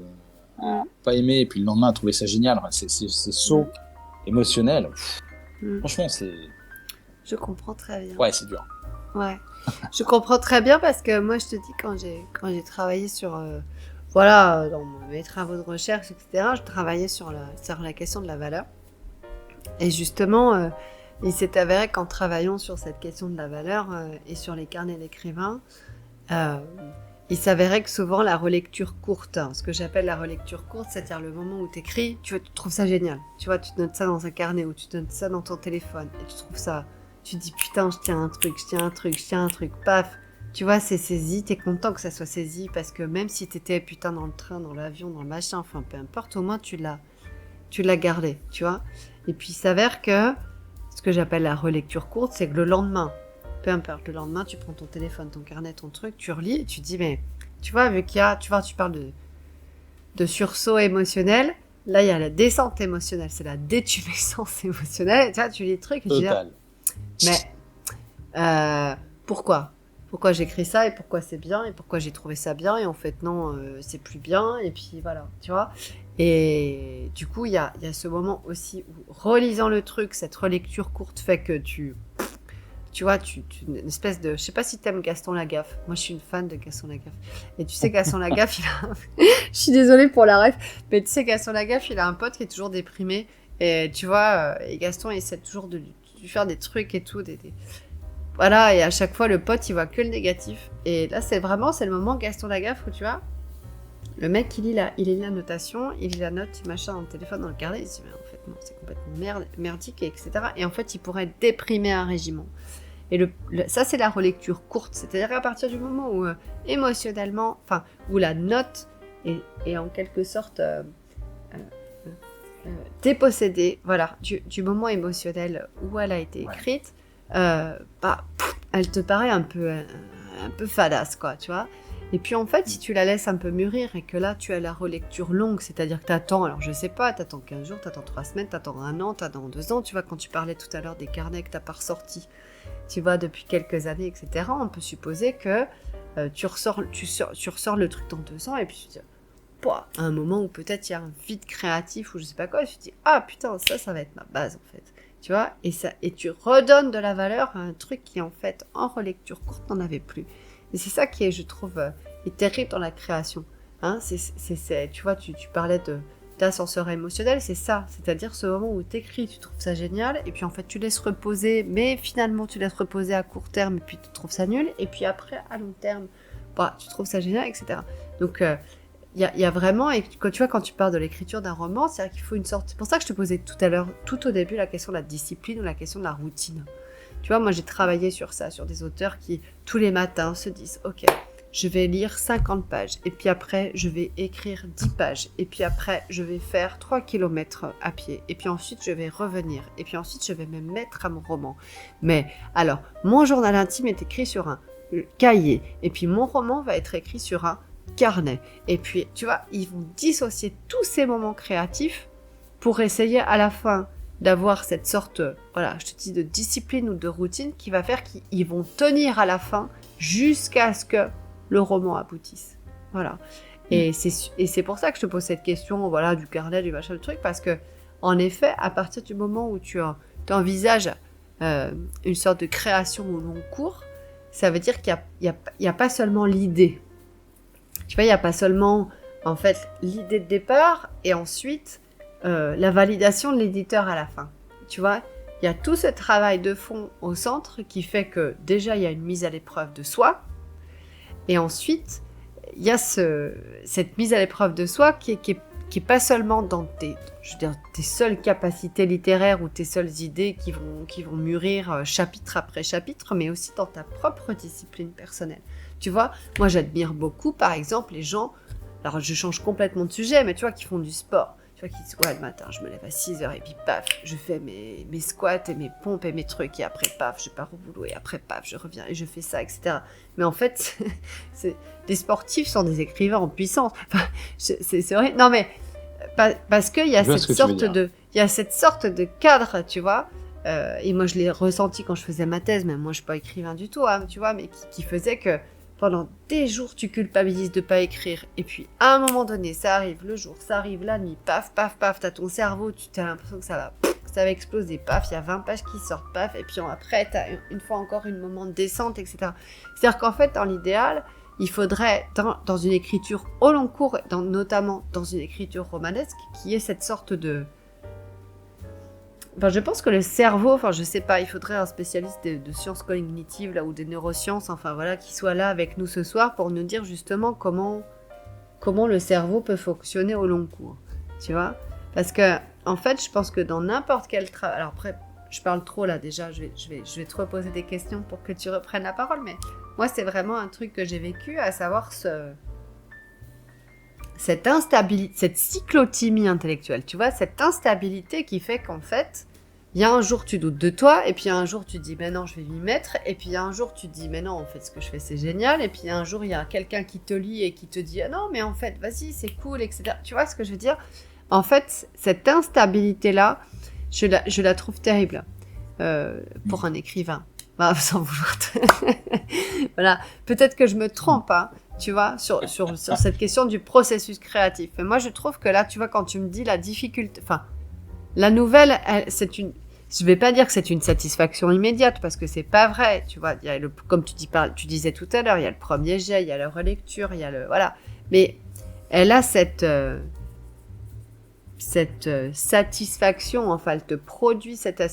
à pas aimer, et puis le lendemain à trouver ça génial, c'est saut émotionnel. Franchement, c'est... Je comprends très bien. Ouais, c'est dur. Ouais, je comprends très bien parce que moi, je te dis, quand j'ai travaillé sur... dans mes travaux de recherche, etc., je travaillais sur la question de la valeur. Et justement, il s'est avéré qu'en travaillant sur cette question de la valeur et sur les carnets d'écrivains, il s'avérait que souvent la relecture courte, ce que j'appelle la relecture courte, c'est-à-dire le moment où tu écris, tu trouves ça génial. Tu vois, tu te notes ça dans un carnet ou tu te notes ça dans ton téléphone et tu trouves ça... Tu te dis, putain, je tiens un truc, paf. Tu vois, c'est saisi, t'es content que ça soit saisi parce que même si t'étais putain dans le train, dans l'avion, dans le machin, enfin peu importe, au moins tu l'as gardé, tu vois. Et puis il s'avère que ce que j'appelle la relecture courte, c'est que le lendemain, peu importe, le lendemain, tu prends ton téléphone, ton carnet, ton truc, tu relis et tu te dis, mais tu vois, vu qu'il y a, tu parles de sursaut émotionnel, là il y a la descente émotionnelle, c'est la détumescence émotionnelle, tu vois, tu lis le truc et tu dis, mais pourquoi j'écris ça et pourquoi c'est bien et pourquoi j'ai trouvé ça bien et en fait non, c'est plus bien et puis voilà, tu vois. Et du coup, il y a ce moment aussi où, relisant le truc, cette relecture courte fait que tu vois, une espèce de... Je sais pas si t'aimes Gaston Lagaffe. Moi, je suis une fan de Gaston Lagaffe. Et tu sais, Gaston Lagaffe, je suis désolée pour la ref, mais tu sais, Gaston Lagaffe, il a un pote qui est toujours déprimé. Et tu vois, et Gaston, il essaie toujours de lui faire des trucs et tout, Voilà, et à chaque fois, le pote, il voit que le négatif. Et là, c'est le moment Gaston Lagaffe où tu vois, le mec, il lit la notation, il lit la note, machin, dans le téléphone, dans le carnet, il se dit, mais en fait, non, c'est complètement merdique, etc. Et en fait, il pourrait déprimer un régiment. Et ça, c'est la relecture courte. C'est-à-dire qu'à partir du moment où, émotionnellement, où la note est en quelque sorte dépossédée, voilà, du moment émotionnel où elle a été écrite, elle te paraît un peu fadasse, quoi, tu vois. Et puis en fait, si tu la laisses un peu mûrir et que là, tu as la relecture longue, c'est-à-dire que tu attends, alors je sais pas, tu attends 15 jours, tu attends 3 semaines, tu attends 1 an, tu attends 2 ans, tu vois, quand tu parlais tout à l'heure des carnets que tu n'as pas ressortis, tu vois, depuis quelques années, etc., on peut supposer que tu ressors le truc dans 2 ans et puis tu te dis, à un moment où peut-être il y a un vide créatif ou je sais pas quoi, tu te dis, ah putain, ça va être ma base en fait. Tu vois, et tu redonnes de la valeur à un truc qui en fait, en relecture courte, n'en avait plus. Et c'est ça qui est, je trouve, est terrible dans la création. Hein, tu vois, tu parlais d'ascenseur émotionnel, c'est ça. C'est-à-dire ce moment où tu écris, tu trouves ça génial, et puis en fait tu laisses reposer, mais finalement tu laisses reposer à court terme, et puis tu trouves ça nul, et puis après, à long terme, tu trouves ça génial, etc. Donc, il y a vraiment, et quand tu parles de l'écriture d'un roman, c'est-à-dire qu'il faut une sorte... C'est pour ça que je te posais tout à l'heure, tout au début, la question de la discipline ou la question de la routine. Tu vois, moi j'ai travaillé sur ça, sur des auteurs qui, tous les matins, se disent « Ok, je vais lire 50 pages, et puis après, je vais écrire 10 pages, et puis après, je vais faire 3 kilomètres à pied, et puis ensuite, je vais revenir, et puis ensuite, je vais me mettre à mon roman. Mais alors, mon journal intime est écrit sur un cahier, et puis mon roman va être écrit sur un carnet. Et puis, tu vois, ils vont dissocier tous ces moments créatifs pour essayer à la fin d'avoir cette sorte, voilà, je te dis de discipline ou de routine qui va faire qu'ils vont tenir à la fin jusqu'à ce que le roman aboutisse. Voilà. Et c'est pour ça que je te pose cette question, voilà, du carnet, du machin, le truc, parce que, en effet, à partir du moment où tu envisages une sorte de création au long cours, ça veut dire qu'il n'y a pas seulement l'idée. Tu vois, il n'y a pas seulement, en fait, l'idée de départ et ensuite la validation de l'éditeur à la fin. Tu vois, il y a tout ce travail de fond au centre qui fait que déjà, il y a une mise à l'épreuve de soi. Et ensuite, il y a cette mise à l'épreuve de soi qui est pas seulement dans tes seules capacités littéraires ou tes seules idées qui vont mûrir chapitre après chapitre, mais aussi dans ta propre discipline personnelle. Tu vois, moi j'admire beaucoup, par exemple, les gens, alors je change complètement de sujet, mais tu vois, qui font du sport. Tu vois, qui disent, ouais, le matin, je me lève à 6h et puis paf, je fais mes squats et mes pompes et mes trucs, et après paf, je pars au boulot, et après paf, je reviens et je fais ça, etc. Mais en fait, les sportifs sont des écrivains en puissance. Enfin, c'est vrai. Non, mais parce qu'il y a cette sorte de cadre, tu vois. Et moi, je l'ai ressenti quand je faisais ma thèse, mais moi, je suis pas écrivain du tout, hein, tu vois, mais qui faisait que pendant des jours, tu culpabilises de pas écrire. Et puis, à un moment donné, ça arrive le jour, ça arrive la nuit, paf, paf, paf, t'as ton cerveau, tu as l'impression que ça va exploser, paf, il y a 20 pages qui sortent, paf, et puis après, t'as une fois encore une moment de descente, etc. C'est-à-dire qu'en fait, dans l'idéal, il faudrait, dans une écriture au long cours, notamment dans une écriture romanesque, qu'il y ait cette sorte de... Enfin, je pense que le cerveau, enfin je sais pas, il faudrait un spécialiste de sciences cognitives là, ou des neurosciences, enfin voilà, qui soit là avec nous ce soir pour nous dire justement comment le cerveau peut fonctionner au long cours, tu vois. Parce que en fait, je pense que dans n'importe quel travail, alors après, je parle trop là déjà, je vais te reposer des questions pour que tu reprennes la parole, mais moi c'est vraiment un truc que j'ai vécu, à savoir cette instabilité, cette cyclothymie intellectuelle, tu vois, cette instabilité qui fait qu'en fait, il y a un jour tu doutes de toi, et puis un jour tu te dis, ben non, je vais m'y mettre, et puis un jour tu te dis, mais non, en fait, ce que je fais, c'est génial, et puis un jour, il y a quelqu'un qui te lit et qui te dit, ah non, mais en fait, vas-y, c'est cool, etc. Tu vois ce que je veux dire? En fait, cette instabilité-là, je la trouve terrible pour un écrivain. Bah, sans vouloir voilà, peut-être que je me trompe, hein, tu vois, sur cette question du processus créatif. Mais moi, je trouve que là, tu vois, quand tu me dis la difficulté... Enfin, la nouvelle, c'est une... Je vais pas dire que c'est une satisfaction immédiate, parce que c'est pas vrai, tu vois. Il y a comme tu disais tout à l'heure, il y a le premier jet, il y a la relecture, il y a le... Voilà. Mais elle a cette satisfaction, enfin, elle te produit cette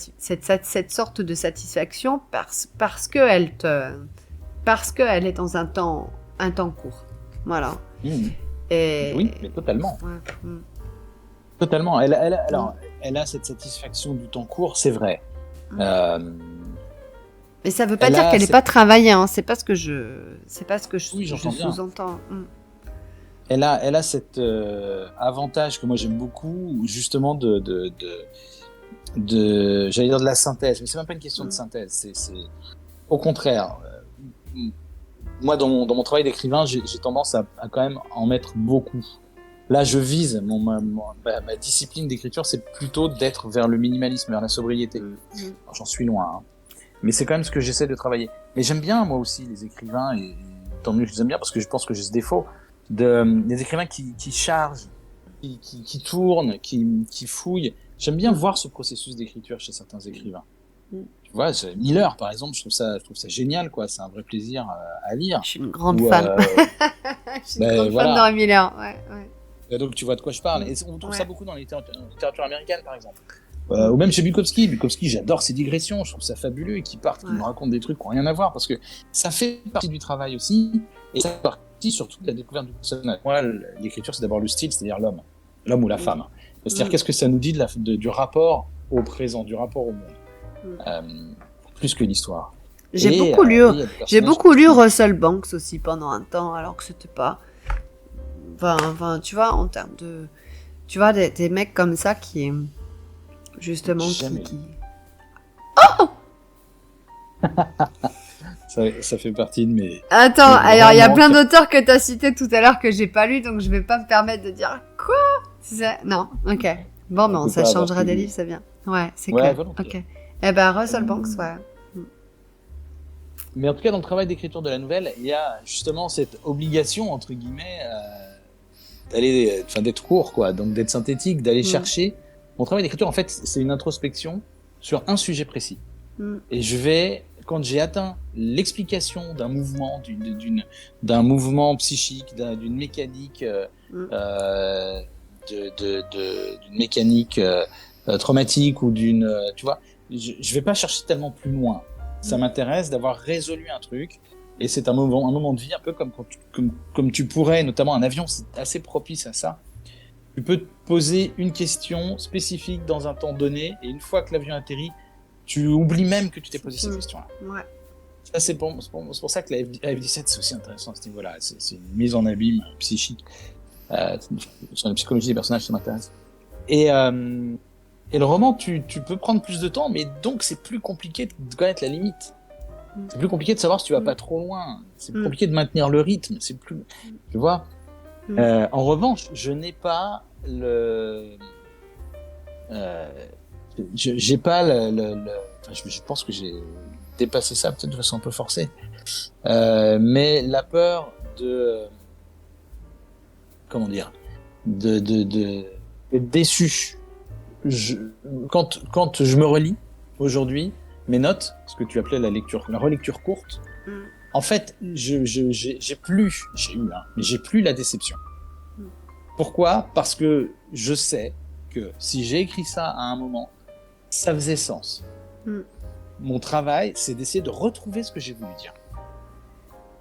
sorte de satisfaction parce qu'elle est dans un temps court. Voilà. Et... Oui, mais totalement. Ouais. Totalement. Elle a cette satisfaction du temps court, c'est vrai. Mais ça veut pas dire qu'elle n'est pas travaillée, hein. C'est pas ce que je oui, sous-entends. elle a cet avantage que moi j'aime beaucoup, justement j'allais dire de la synthèse, mais c'est même pas une question de synthèse. C'est au contraire. Moi, dans mon travail d'écrivain, j'ai tendance à quand même en mettre beaucoup. Là, je vise ma discipline d'écriture, c'est plutôt d'être vers le minimalisme, vers la sobriété. Alors, j'en suis loin, hein. Mais c'est quand même ce que j'essaie de travailler. Mais j'aime bien, moi aussi, les écrivains, et tant mieux que je les aime bien, parce que je pense que j'ai ce défaut, des écrivains qui chargent, qui tournent, qui fouillent. J'aime bien voir ce processus d'écriture chez certains écrivains. Tu vois, Miller, par exemple, je trouve ça génial, quoi. C'est un vrai plaisir à lire. Je suis une grande fan. Je suis une grande fan d'Henry Miller. Ouais. Donc, tu vois de quoi je parle. Et on trouve ça beaucoup dans la littérature américaine, par exemple. Ou même chez Bukowski. Bukowski, j'adore ses digressions. Je trouve ça fabuleux. Et qui partent, qui nous racontent des trucs qui n'ont rien à voir. Parce que ça fait partie du travail aussi. Et ça fait partie surtout de la découverte du personnage. Moi, l'écriture, c'est d'abord le style, c'est-à-dire l'homme. L'homme ou la femme. C'est-à-dire qu'est-ce que ça nous dit du rapport au présent, du rapport au monde. Plus que l'histoire. J'ai beaucoup lu Russell Banks aussi pendant un temps, alors que c'était pas. Enfin, tu vois, en termes de. Tu vois, des mecs comme ça qui. Justement, qui. Oh ça fait partie de mes. Attends, alors il y a plein d'auteurs que tu as cités tout à l'heure que j'ai pas lu, donc je vais pas me permettre de dire quoi. Non, ok. Bon, mais ça changera des livres, c'est bien. Ouais, c'est clair. Ok. Eh ben, Russell Banks, ouais. Mais en tout cas, dans le travail d'écriture de la nouvelle, il y a justement cette obligation, entre guillemets, d'être court, quoi. Donc, d'être synthétique, d'aller chercher. Mon travail d'écriture, en fait, c'est une introspection sur un sujet précis. Et quand j'ai atteint l'explication d'un mouvement, d'un mouvement psychique, d'une mécanique, d'une mécanique traumatique ou tu vois, je vais pas chercher tellement plus loin. Ça m'intéresse d'avoir résolu un truc, et c'est un moment de vie un peu comme tu pourrais, notamment un avion, c'est assez propice à ça. Tu peux te poser une question spécifique dans un temps donné, et une fois que l'avion atterrit, tu oublies même que tu t'es posé cette question-là. Ouais. Ça, c'est pour ça que la F-17, c'est aussi intéressant à ce niveau-là. C'est une mise en abîme psychique. Sur la psychologie des personnages, ça m'intéresse. Et le roman, tu peux prendre plus de temps, mais donc c'est plus compliqué de connaître la limite. C'est plus compliqué de savoir si tu vas pas trop loin. C'est plus compliqué de maintenir le rythme. C'est plus, tu vois. En revanche, je n'ai pas j'ai pas je pense que j'ai dépassé ça peut-être de façon un peu forcée. Mais la peur comment dire, d'être déçu. Quand je me relis aujourd'hui mes notes, ce que tu appelais la relecture courte, en fait, j'ai plus la déception. Pourquoi ? Parce que je sais que si j'ai écrit ça à un moment, ça faisait sens. Mon travail, c'est d'essayer de retrouver ce que j'ai voulu dire.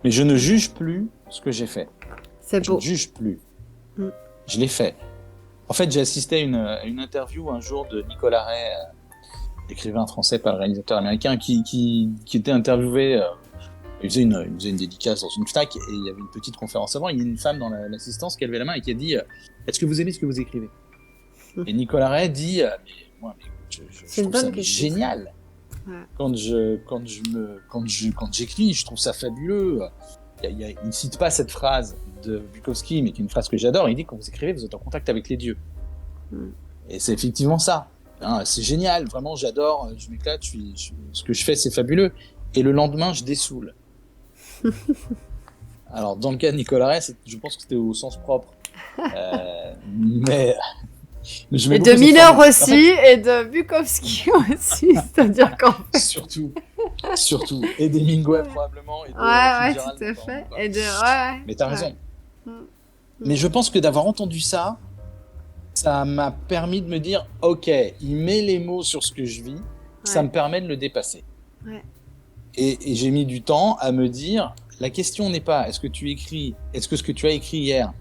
Mais je ne juge plus ce que j'ai fait. C'est beau. Je ne juge plus. Je l'ai fait. En fait, j'ai assisté à une interview un jour de Nicolas Ray, écrivain français par le réalisateur américain, qui était interviewé. Il faisait une dédicace dans une FNAC, et il y avait une petite conférence avant. Il y a une femme dans l'assistance qui a levé la main et qui a dit est-ce que vous aimez ce que vous écrivez ? Et Nicolas Ray dit je trouve ça génial. Ouais. Quand j'écris, je trouve ça fabuleux. Il ne cite pas cette phrase de Bukowski, mais qui est une phrase que j'adore. Il dit quand vous écrivez, vous êtes en contact avec les dieux. Et c'est effectivement ça. C'est génial, vraiment, j'adore, je m'éclate, ce que je fais, c'est fabuleux. Et le lendemain, je dessoule. Alors, dans le cas de Nicolas Ray, je pense que c'était au sens propre. Mais et de Miller aussi, en fait, et de Bukowski aussi, c'est-à-dire qu'en fait... Surtout. Et d'Hemingway, probablement. Et de tout à fait. Mais t'as raison. Mais je pense que d'avoir entendu ça m'a permis de me dire, ok, il met les mots sur ce que je vis, ça me permet de le dépasser. Et j'ai mis du temps à me dire, la question n'est pas, est-ce que ce que tu as écrit hier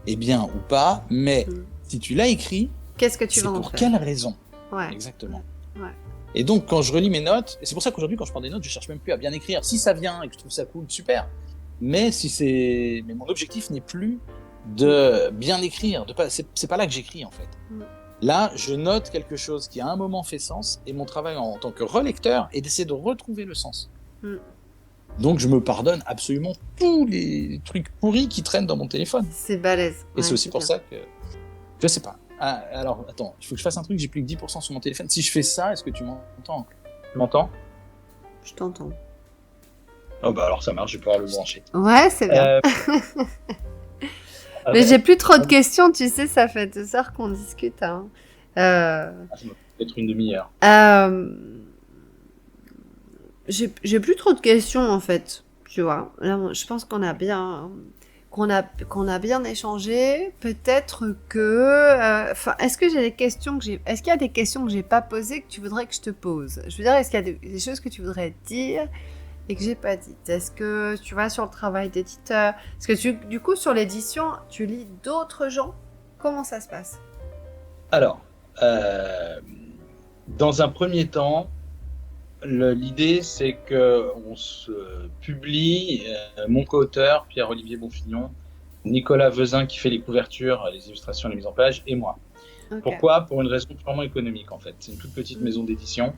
est bien ou pas, mais si tu l'as écrit, qu'est-ce que tu vas en faire ? Pour quelle raison ? Exactement. Et donc, quand je relis mes notes, et c'est pour ça qu'aujourd'hui, quand je prends des notes, je cherche même plus à bien écrire. Si ça vient et que je trouve ça cool, super. Mais mon objectif n'est plus de bien écrire. C'est pas là que j'écris en fait. Là, je note quelque chose qui à un moment fait sens, et mon travail en tant que relecteur est d'essayer de retrouver le sens. Donc je me pardonne absolument tous les trucs pourris qui traînent dans mon téléphone. C'est balèze. Et c'est aussi pour ça que... Je sais pas. Ah, alors, attends, il faut que je fasse un truc, j'ai plus que 10% sur mon téléphone. Si je fais ça, est-ce que tu m'entends? Tu m'entends? Je t'entends. Oh bah alors ça marche, je vais pouvoir le brancher. Ouais, c'est bien. Mais j'ai plus trop de questions, tu sais, ça fait 2 heures qu'on discute. Hein. Ça me peut-être une demi-heure. J'ai plus trop de questions en fait, tu vois. Là, je pense qu'on a bien échangé. Peut-être que, est-ce que j'ai des questions est-ce qu'il y a des questions que j'ai pas posées que tu voudrais que je te pose? Je veux dire, est-ce qu'il y a des choses que tu voudrais dire et que j'ai pas dites? Est-ce que tu vas sur le travail d'éditeur? Est-ce que du coup, sur l'édition, tu lis d'autres gens? Comment ça se passe? Alors, dans un premier temps, l'idée, c'est qu'on se publie, mon co-auteur, Pierre-Olivier Bonfillon, Nicolas Vezin qui fait les couvertures, les illustrations, les mises en page, et moi. Okay. Pourquoi? Pour une raison purement économique, en fait. C'est une toute petite maison d'édition.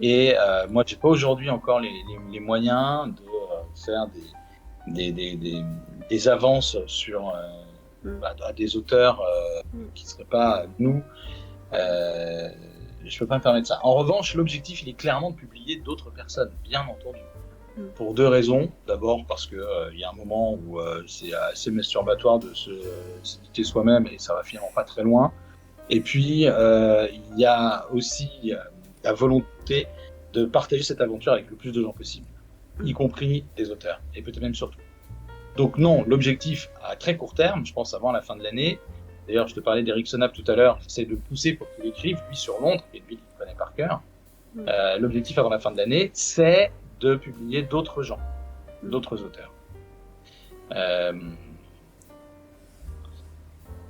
Et moi, j'ai pas aujourd'hui encore les moyens de faire des avances sur à des auteurs qui seraient pas nous. Je peux pas me permettre ça. En revanche, l'objectif, il est clairement de publier d'autres personnes, bien entendu. Pour 2 raisons. D'abord parce que il y a un moment où c'est assez masturbatoire de s'éditer soi-même et ça va finalement pas très loin. Et puis il y a aussi la volonté de partager cette aventure avec le plus de gens possible, y compris des auteurs, et peut-être même surtout. Donc non, l'objectif à très court terme, je pense avant la fin de l'année, d'ailleurs je te parlais d'Eric Senap tout à l'heure, c'est de pousser pour qu'il écrive, lui sur Londres, et lui il connaît par cœur. L'objectif avant la fin de l'année, c'est de publier d'autres gens, d'autres auteurs.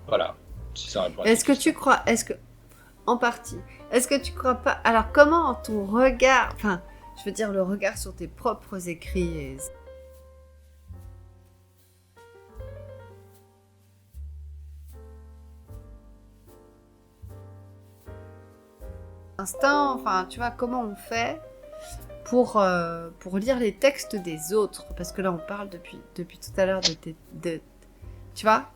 Voilà, si ça répond à Est-ce que tu crois, en partie, est-ce que tu crois pas, alors comment ton regard, enfin, je veux dire le regard sur tes propres écrits instinct, enfin, tu vois, comment on fait pour lire les textes des autres, parce que là on parle depuis tout à l'heure de tu vois.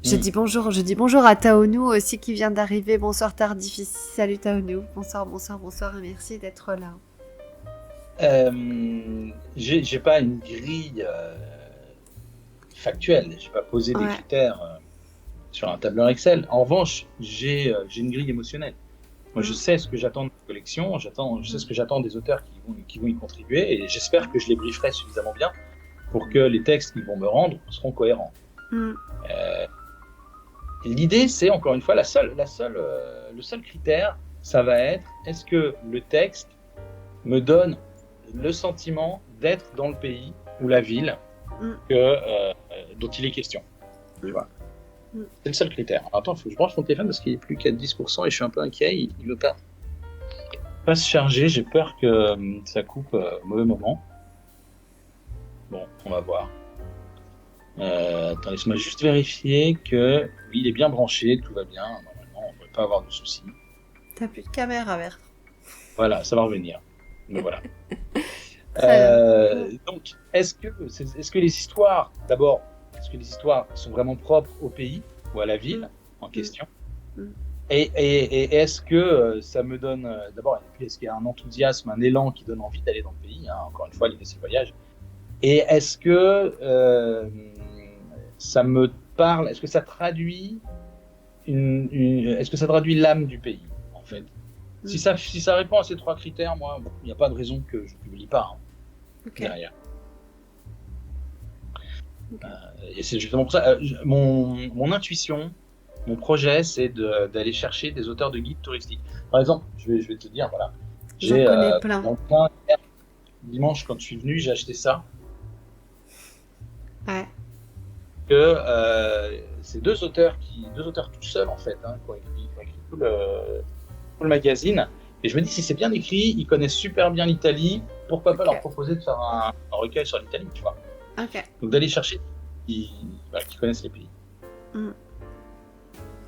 Je dis bonjour à Taonou aussi qui vient d'arriver. Bonsoir Tardif. Salut Taonou. Bonsoir et merci d'être là. J'ai pas une grille factuelle. J'ai pas posé des critères sur un tableur Excel. En revanche, j'ai une grille émotionnelle. Moi, je sais ce que j'attends de la collection. Je sais ce que j'attends des auteurs qui vont y contribuer, et j'espère que je les brieferai suffisamment bien pour que les textes qu'ils vont me rendre seront cohérents. L'idée, c'est encore une fois le seul critère, ça va être: est-ce que le texte me donne le sentiment d'être dans le pays ou la ville dont il est question. Tu vois. C'est le seul critère. Alors, attends, il faut que je branche mon téléphone parce qu'il n'est plus qu'à 10% et je suis un peu inquiet. Il ne veut pas se charger. J'ai peur que ça coupe au mauvais moment. Bon, on va voir. Attends, laisse-moi juste vérifier que oui, il est bien branché, tout va bien. Normalement, on ne devrait pas avoir de soucis. T'as plus de caméra, Bertrand. Voilà, ça va revenir. Mais voilà. Donc, est-ce que les histoires, d'abord, est-ce que les histoires sont vraiment propres au pays ou à la ville en question? Et est-ce que ça me donne, d'abord, est-ce qu'il y a un enthousiasme, un élan qui donne envie d'aller dans le pays, hein? Encore une fois, l'idée c'est le voyage. Et est-ce que ça me parle, est-ce que ça traduit est-ce que ça traduit l'âme du pays, en fait? Si ça répond à ces 3 critères, moi, il n'y a pas de raison que je ne publie pas derrière. Et c'est justement pour ça, mon intuition, mon projet, c'est d'aller chercher des auteurs de guides touristiques. Par exemple, je vais te dire, voilà, j'en connais plein. Dans le coin, dimanche, quand je suis venu, j'ai acheté ça. Ouais. Que c'est deux auteurs tout seuls en fait, qui ont écrit tout le magazine. Et je me dis, si c'est bien écrit, ils connaissent super bien l'Italie, pourquoi pas leur proposer de faire un recueil sur l'Italie, tu vois. Donc d'aller chercher qui connaissent les pays.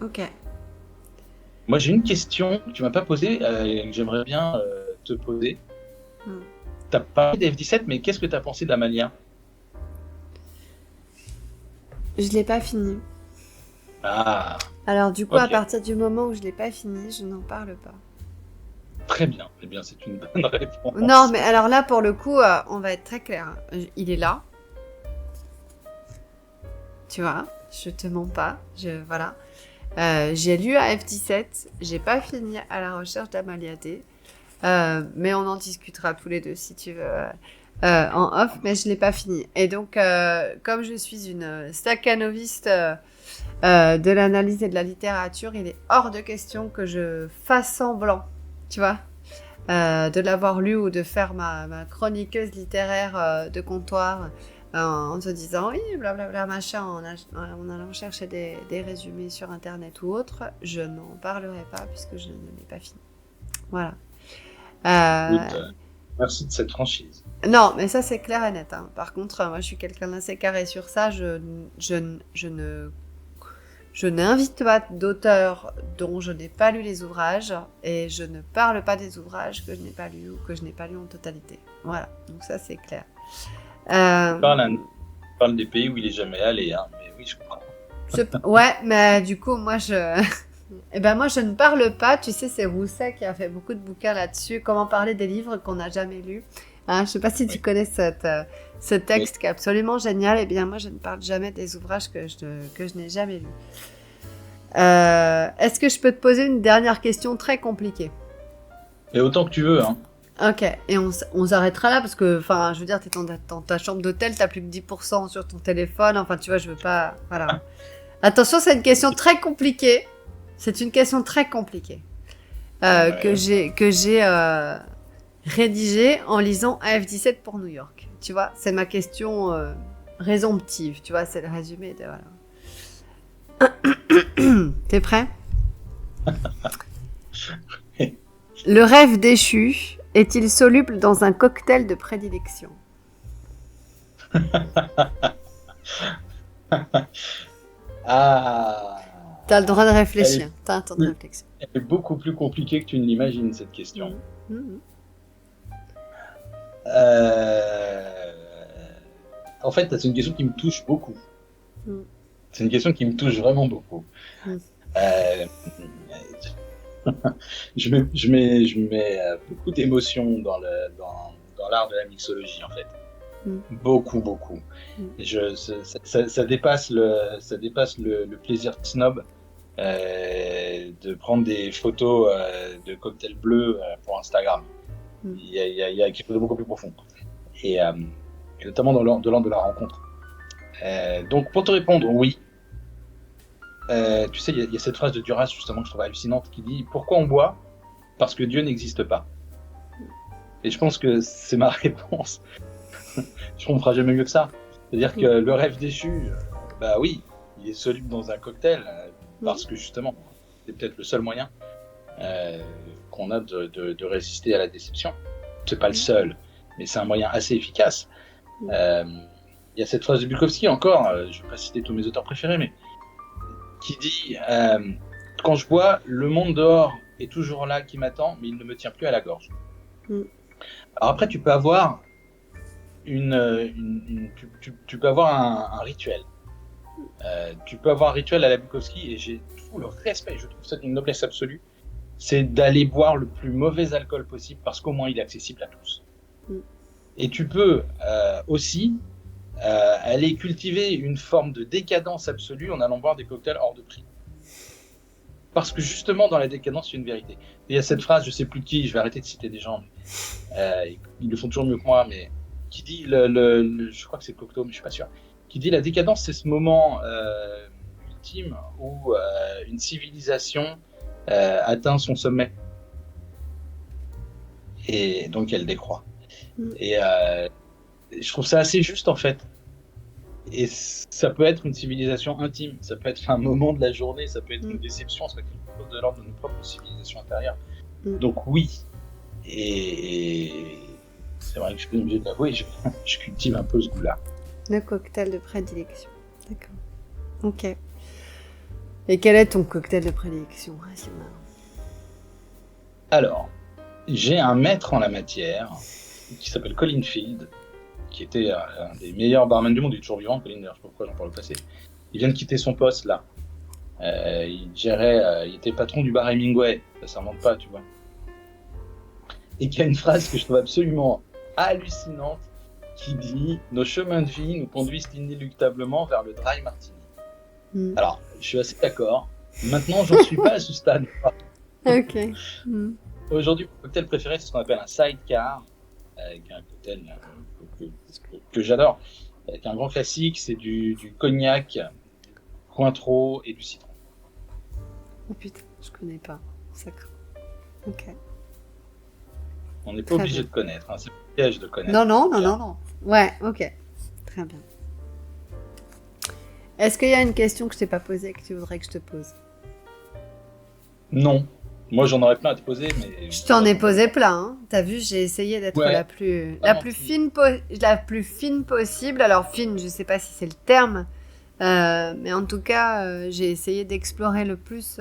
Ok. Moi, j'ai une question que tu m'as pas posée, que j'aimerais bien te poser. T'as parlé des F-17, mais qu'est-ce que t'as pensé d'Amalia? Je l'ai pas fini. Ah. Alors du coup, Ok. à partir du moment où je l'ai pas fini, je n'en parle pas. Très bien. Eh bien, c'est une bonne réponse. Non, mais alors là, pour le coup, on va être très clair. Il est là. Tu vois, je te mens pas. Voilà. J'ai lu à F-17. J'ai pas fini à la recherche d'Amalia D. Mais on en discutera tous les deux si tu veux en off. Mais je l'ai pas fini. Et donc, comme je suis une staccanoviste de l'analyse et de la littérature, il est hors de question que je fasse semblant, tu vois, de l'avoir lu ou de faire ma chroniqueuse littéraire de comptoir en se disant oui, blablabla, machin, en allant chercher des résumés sur internet ou autre. Je n'en parlerai pas puisque je ne l'ai pas fini. Voilà. Écoute, merci de cette franchise. Non, mais ça c'est clair et net. Hein. Par contre, moi je suis quelqu'un d'assez carré sur ça. Je n'invite pas d'auteurs dont je n'ai pas lu les ouvrages et je ne parle pas des ouvrages que je n'ai pas lus ou que je n'ai pas lus en totalité. Voilà, donc ça c'est clair. On parle des pays où il est jamais allé, hein, mais oui, je comprends. Ouais, mais du coup, moi moi je ne parle pas. Tu sais, c'est Rousset qui a fait beaucoup de bouquins là-dessus. Comment parler des livres qu'on n'a jamais lus. Hein, je ne sais pas si tu connais ce texte qui est absolument génial. Eh bien, moi, je ne parle jamais des ouvrages que je n'ai jamais lus. Est-ce que je peux te poser une dernière question très compliquée? Et autant que tu veux, hein. Ok, et on s'arrêtera là parce que, enfin, je veux dire, t'es dans ta chambre d'hôtel, t'as plus que 10% sur ton téléphone. Enfin, tu vois, je veux pas. Voilà. Attention, c'est une question très compliquée. C'est une question très compliquée que j'ai rédigée en lisant AF-17 pour New York. Tu vois, c'est ma question résomptive. Tu vois, c'est le résumé de voilà. T'es prêt? Le rêve déchu est-il soluble dans un cocktail de prédilection? Ah. T'as le droit de réfléchir. T'as un temps de réflexion. Elle est beaucoup plus compliquée que tu ne l'imagines, cette question. En fait, c'est une question qui me touche beaucoup. C'est une question qui me touche vraiment beaucoup. Je mets beaucoup d'émotions dans l'art de la mixologie, en fait. Beaucoup. Ça dépasse le plaisir snob de prendre des photos de cocktails bleus pour Instagram. Il y a quelque chose de beaucoup plus profond. Et notamment dans l'ordre de la rencontre. Donc, pour te répondre, oui. Tu sais, il y a cette phrase de Duras, justement, que je trouve hallucinante, qui dit « Pourquoi on boit ? Parce que Dieu n'existe pas. » Et je pense que c'est ma réponse. Je ne ferai jamais mieux que ça. C'est-à-dire que le rêve déchu, bah oui, il est soluble dans un cocktail, parce que justement, c'est peut-être le seul moyen qu'on a de résister à la déception. C'est pas le seul, mais c'est un moyen assez efficace. Il y a cette phrase de Bukowski encore, je ne vais pas citer tous mes auteurs préférés, mais qui dit quand je bois, le monde dehors est toujours là qui m'attend, mais il ne me tient plus à la gorge. Alors après, tu peux avoir tu peux avoir un rituel. Tu peux avoir un rituel à la Bukowski, et j'ai tout le respect, je trouve ça une noblesse absolue, c'est d'aller boire le plus mauvais alcool possible, parce qu'au moins il est accessible à tous. Et tu peux aussi aller cultiver une forme de décadence absolue en allant boire des cocktails hors de prix. Parce que justement, dans la décadence, il y a une vérité. Il y a cette phrase, je ne sais plus qui, je vais arrêter de citer des gens, ils le font toujours mieux que moi, mais qui dit, je crois que c'est Cocteau, mais je ne suis pas sûr, qui dit la décadence, c'est ce moment ultime où une civilisation atteint son sommet. Et donc elle décroît. Et je trouve ça assez juste, en fait. Et ça peut être une civilisation intime, ça peut être un moment de la journée, ça peut être une déception, ça peut être quelque chose de l'ordre de notre propre civilisation intérieure. Donc oui, et c'est vrai que je suis obligé de l'avouer, je cultive un peu ce goût-là. Le cocktail de prédilection. D'accord. Ok. Et quel est ton cocktail de prédilection, Simon? Alors, j'ai un maître en la matière qui s'appelle Colin Field, qui était un des meilleurs barman du monde. Il est toujours vivant, Colin, d'ailleurs, je sais pas pourquoi j'en parle au passé. Il vient de quitter son poste là. Il était patron du bar Hemingway, ça remonte pas, tu vois. Et qui a une phrase que je trouve absolument hallucinante, qui dit « Nos chemins de vie nous conduisent inéluctablement vers le dry martini ». Alors, je suis assez d'accord. Maintenant, j'en suis pas à ce stade. Ok. Aujourd'hui, mon cocktail préféré, c'est ce qu'on appelle un sidecar, avec un cocktail que j'adore, avec un grand classique, c'est du cognac, du Cointreau et du citron. Oh putain, je connais pas. Sacré. Ok. On n'est pas obligé de connaître, hein, c'est un piège de connaître. Non. Ouais, ok. Très bien. Est-ce qu'il y a une question que je t'ai pas posée que tu voudrais que je te pose? Non. Moi, j'en aurais plein à te poser, mais... Je t'en ai posé plein, hein. T'as vu, j'ai essayé d'être la plus fine possible. Alors, fine, je sais pas si c'est le terme, mais en tout cas, j'ai essayé d'explorer le plus,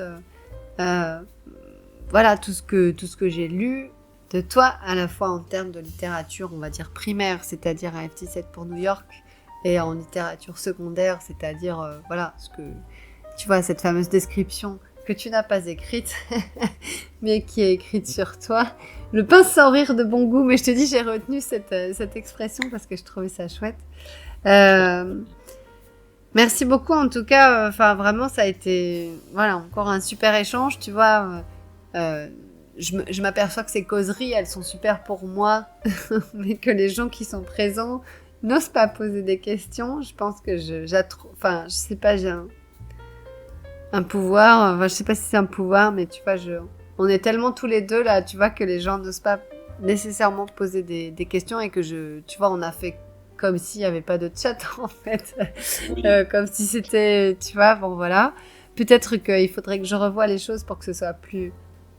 voilà, tout ce que j'ai lu de toi, à la fois en termes de littérature, on va dire primaire, c'est-à-dire un FT7 pour New York, et en littérature secondaire, c'est-à-dire, voilà, ce que, tu vois, cette fameuse description que tu n'as pas écrite, mais qui est écrite sur toi. Le pain sans rire de bon goût, mais je te dis, j'ai retenu cette expression parce que je trouvais ça chouette. Merci beaucoup, en tout cas, vraiment, ça a été, voilà, encore un super échange, tu vois. Je m'aperçois que ces causeries, elles sont super pour moi, mais que les gens qui sont présents n'osent pas poser des questions. Je pense que je sais pas, j'ai un pouvoir, je sais pas si c'est un pouvoir, mais tu vois, on est tellement tous les deux là, tu vois, que les gens n'osent pas nécessairement poser des questions et que tu vois, on a fait comme s'il n'y avait pas de chat en fait, oui. Comme si c'était, tu vois, bon voilà. Peut-être qu'il faudrait que je revoie les choses pour que ce soit plus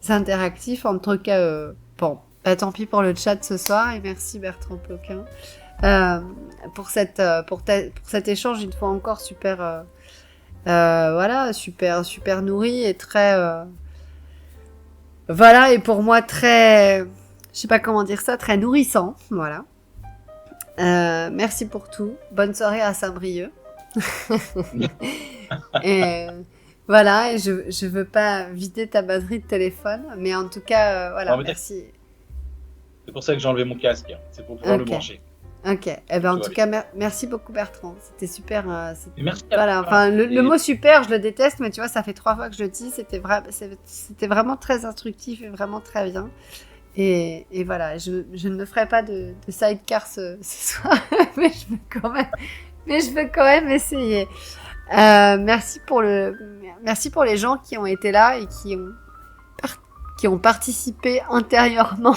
interactif. En tout cas, bon, tant pis pour le chat ce soir et merci Bertrand Ploquin pour cet échange une fois encore super. Voilà, super nourri et très voilà, et pour moi très, je sais pas comment dire ça, très nourrissant, voilà. Merci pour tout, bonne soirée à Saint-Brieuc. Et voilà, et je veux pas vider ta batterie de téléphone, mais en tout cas voilà, merci. C'est pour ça que j'ai enlevé mon casque, c'est pour pouvoir le brancher. Ok, eh ben en tout cas, merci beaucoup Bertrand, c'était super. Merci. Voilà, enfin le mot super, je le déteste, mais tu vois, ça fait 3 fois que je le dis, c'était vraiment très instructif et vraiment très bien. Et voilà, je ne me ferai pas de sidecar ce soir, mais je veux quand même essayer. Merci pour les gens qui ont été là et qui ont participé intérieurement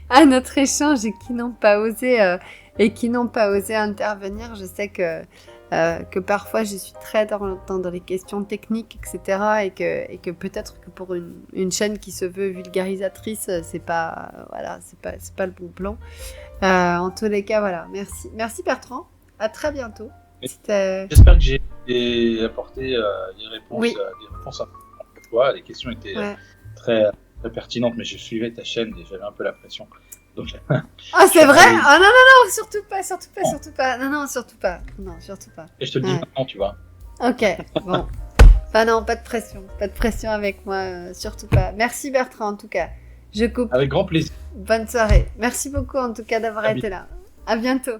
à notre échange et qui n'ont pas osé intervenir. Je sais que parfois je suis très dans les questions techniques, etc. et que peut-être que pour une chaîne qui se veut vulgarisatrice, c'est pas le bon plan. En tous les cas, voilà. Merci Bertrand. À très bientôt. J'espère que j'ai apporté des réponses à toi. Les questions étaient très pertinente, mais je suivais ta chaîne et j'avais un peu la pression. Donc, c'est vrai? Ah non, surtout pas. Non, surtout pas. Et je te le dis maintenant, tu vois. Ok, bon. Non, pas de pression avec moi, surtout pas. Merci Bertrand, en tout cas. Je coupe. Avec grand plaisir. Bonne soirée. Merci beaucoup, en tout cas, d'avoir été là. À bientôt.